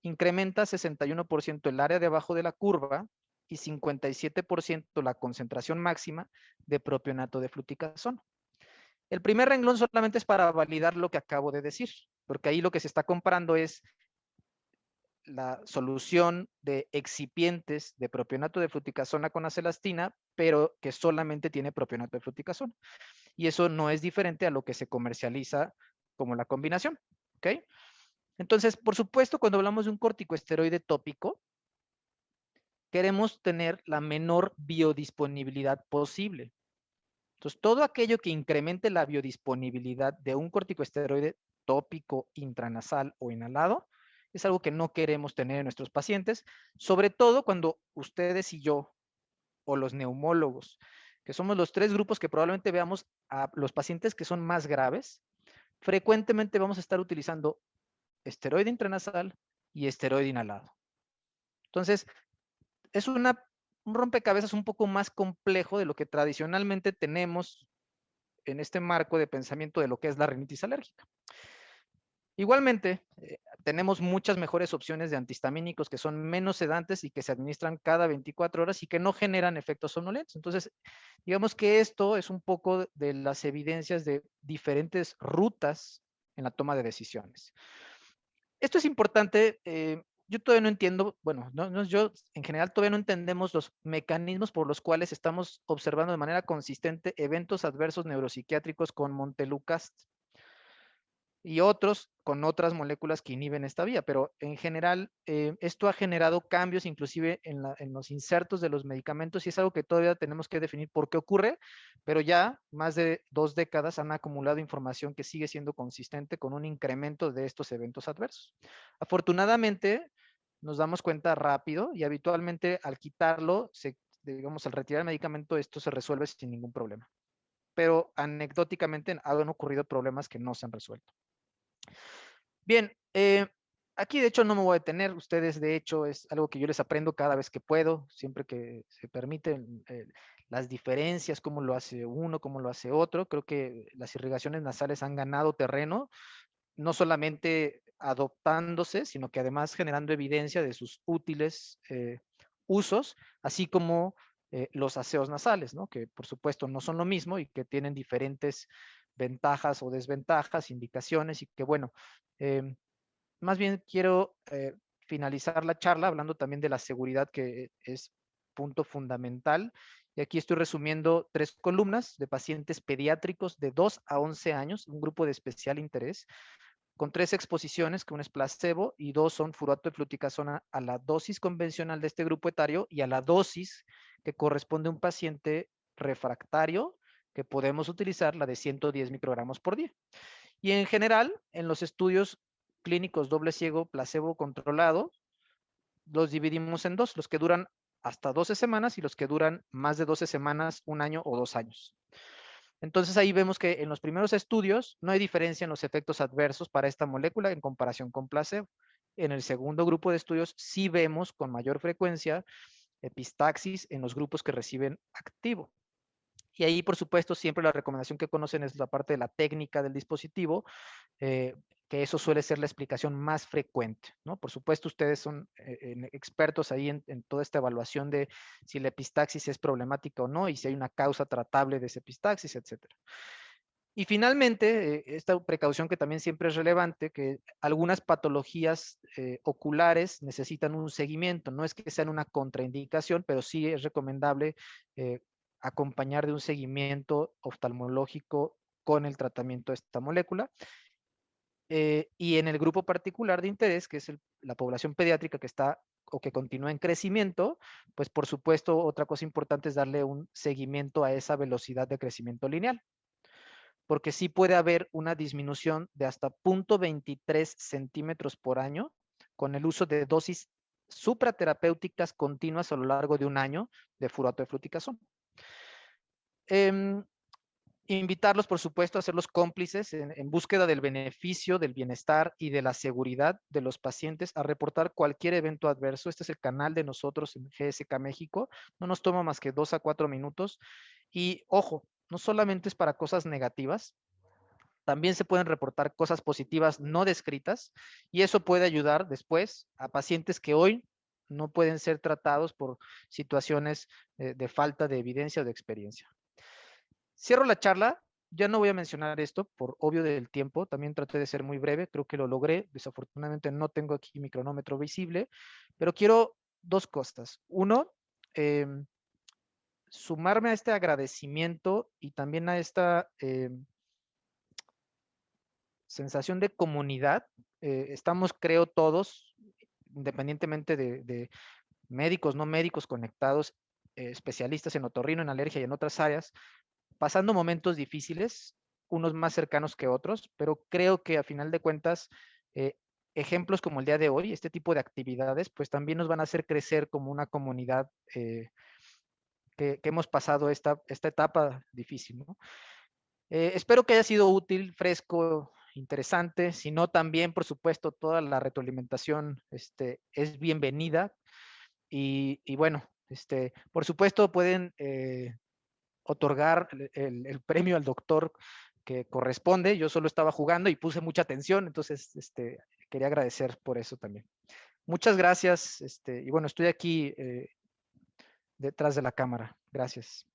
incrementa 61% el área de abajo de la curva y 57% la concentración máxima de propionato de fluticasona. El primer renglón solamente es para validar lo que acabo de decir, porque ahí lo que se está comparando es la solución de excipientes de propionato de fluticasona con acelastina, pero que solamente tiene propionato de fluticasona. Y eso no es diferente a lo que se comercializa como la combinación, ¿ok? Entonces, por supuesto, cuando hablamos de un corticoesteroide tópico, queremos tener la menor biodisponibilidad posible. Entonces, todo aquello que incremente la biodisponibilidad de un corticoesteroide tópico, intranasal o inhalado, es algo que no queremos tener en nuestros pacientes, sobre todo cuando ustedes y yo, o los neumólogos, que somos los 3 grupos que probablemente veamos a los pacientes que son más graves, frecuentemente vamos a estar utilizando esteroide intranasal y esteroide inhalado. Entonces, es un rompecabezas un poco más complejo de lo que tradicionalmente tenemos en este marco de pensamiento de lo que es la rinitis alérgica. Igualmente, tenemos muchas mejores opciones de antihistamínicos que son menos sedantes y que se administran cada 24 horas y que no generan efectos somnolentos. Entonces, digamos que esto es un poco de las evidencias de diferentes rutas en la toma de decisiones. Esto es importante. Yo todavía no entiendo, bueno, yo en general todavía no entendemos los mecanismos por los cuales estamos observando de manera consistente eventos adversos neuropsiquiátricos con montelukast y otros con otras moléculas que inhiben esta vía, pero en general esto ha generado cambios inclusive en los insertos de los medicamentos y es algo que todavía tenemos que definir por qué ocurre, pero ya más de 2 décadas han acumulado información que sigue siendo consistente con un incremento de estos eventos adversos. Afortunadamente nos damos cuenta rápido y habitualmente al quitarlo, digamos al retirar el medicamento, esto se resuelve sin ningún problema. Pero anecdóticamente han ocurrido problemas que no se han resuelto. Bien, aquí de hecho no me voy a detener. Ustedes de hecho es algo que yo les aprendo cada vez que puedo, siempre que se permiten las diferencias, cómo lo hace uno, cómo lo hace otro. Creo que las irrigaciones nasales han ganado terreno, no solamente adoptándose, sino que además generando evidencia de sus útiles usos, así como los aseos nasales, ¿no? Que por supuesto no son lo mismo y que tienen diferentes ventajas o desventajas, indicaciones y que bueno, más bien quiero finalizar la charla hablando también de la seguridad que es punto fundamental. Y aquí estoy resumiendo 3 columnas de pacientes pediátricos de 2 a 11 años, un grupo de especial interés, con 3 exposiciones, que una es placebo y 2 son furato de fluticasona a la dosis convencional de este grupo etario y a la dosis que corresponde a un paciente refractario que podemos utilizar, la de 110 microgramos por día. Y en general, en los estudios clínicos doble ciego, placebo controlado, los dividimos en 2, los que duran hasta 12 semanas y los que duran más de 12 semanas, 1 año o 2 años. Entonces ahí vemos que en los primeros estudios no hay diferencia en los efectos adversos para esta molécula en comparación con placebo. En el segundo grupo de estudios sí vemos con mayor frecuencia epistaxis en los grupos que reciben activo. Y ahí, por supuesto, siempre la recomendación que conocen es la parte de la técnica del dispositivo, que eso suele ser la explicación más frecuente, ¿no? Por supuesto, ustedes son expertos ahí en toda esta evaluación de si la epistaxis es problemática o no y si hay una causa tratable de esa epistaxis, etcétera. Y finalmente, esta precaución que también siempre es relevante, que algunas patologías oculares necesitan un seguimiento. No es que sean una contraindicación, pero sí es recomendable acompañar de un seguimiento oftalmológico con el tratamiento de esta molécula. Y en el grupo particular de interés, que es la población pediátrica que está o que continúa en crecimiento, pues por supuesto otra cosa importante es darle un seguimiento a esa velocidad de crecimiento lineal, porque sí puede haber una disminución de hasta 0.23 centímetros por año con el uso de dosis supraterapéuticas continuas a lo largo de un año de furato de fluticasón. Invitarlos, por supuesto, a ser los cómplices en búsqueda del beneficio, del bienestar y de la seguridad de los pacientes a reportar cualquier evento adverso. Este es el canal de nosotros en GSK México. No nos toma más que 2 a 4 minutos. Y ojo, no solamente es para cosas negativas, también se pueden reportar cosas positivas no descritas y eso puede ayudar después a pacientes que hoy no pueden ser tratados por situaciones de falta de evidencia o de experiencia. Cierro la charla. Ya no voy a mencionar esto por obvio del tiempo. También traté de ser muy breve. Creo que lo logré. Desafortunadamente no tengo aquí mi cronómetro visible, pero quiero dos cosas. Uno, sumarme a este agradecimiento y también a esta sensación de comunidad. Estamos, creo, todos, independientemente de médicos, no médicos conectados, especialistas en otorrino, en alergia y en otras áreas, pasando momentos difíciles, unos más cercanos que otros, pero creo que a final de cuentas, ejemplos como el día de hoy, este tipo de actividades, pues también nos van a hacer crecer como una comunidad que hemos pasado esta etapa difícil, ¿no? Espero que haya sido útil, fresco, interesante. Si no, también, por supuesto, toda la retroalimentación es bienvenida. Y bueno, por supuesto, pueden otorgar el premio al doctor que corresponde. Yo solo estaba jugando y puse mucha atención, entonces quería agradecer por eso también. Muchas gracias. Y bueno, estoy aquí detrás de la cámara. Gracias.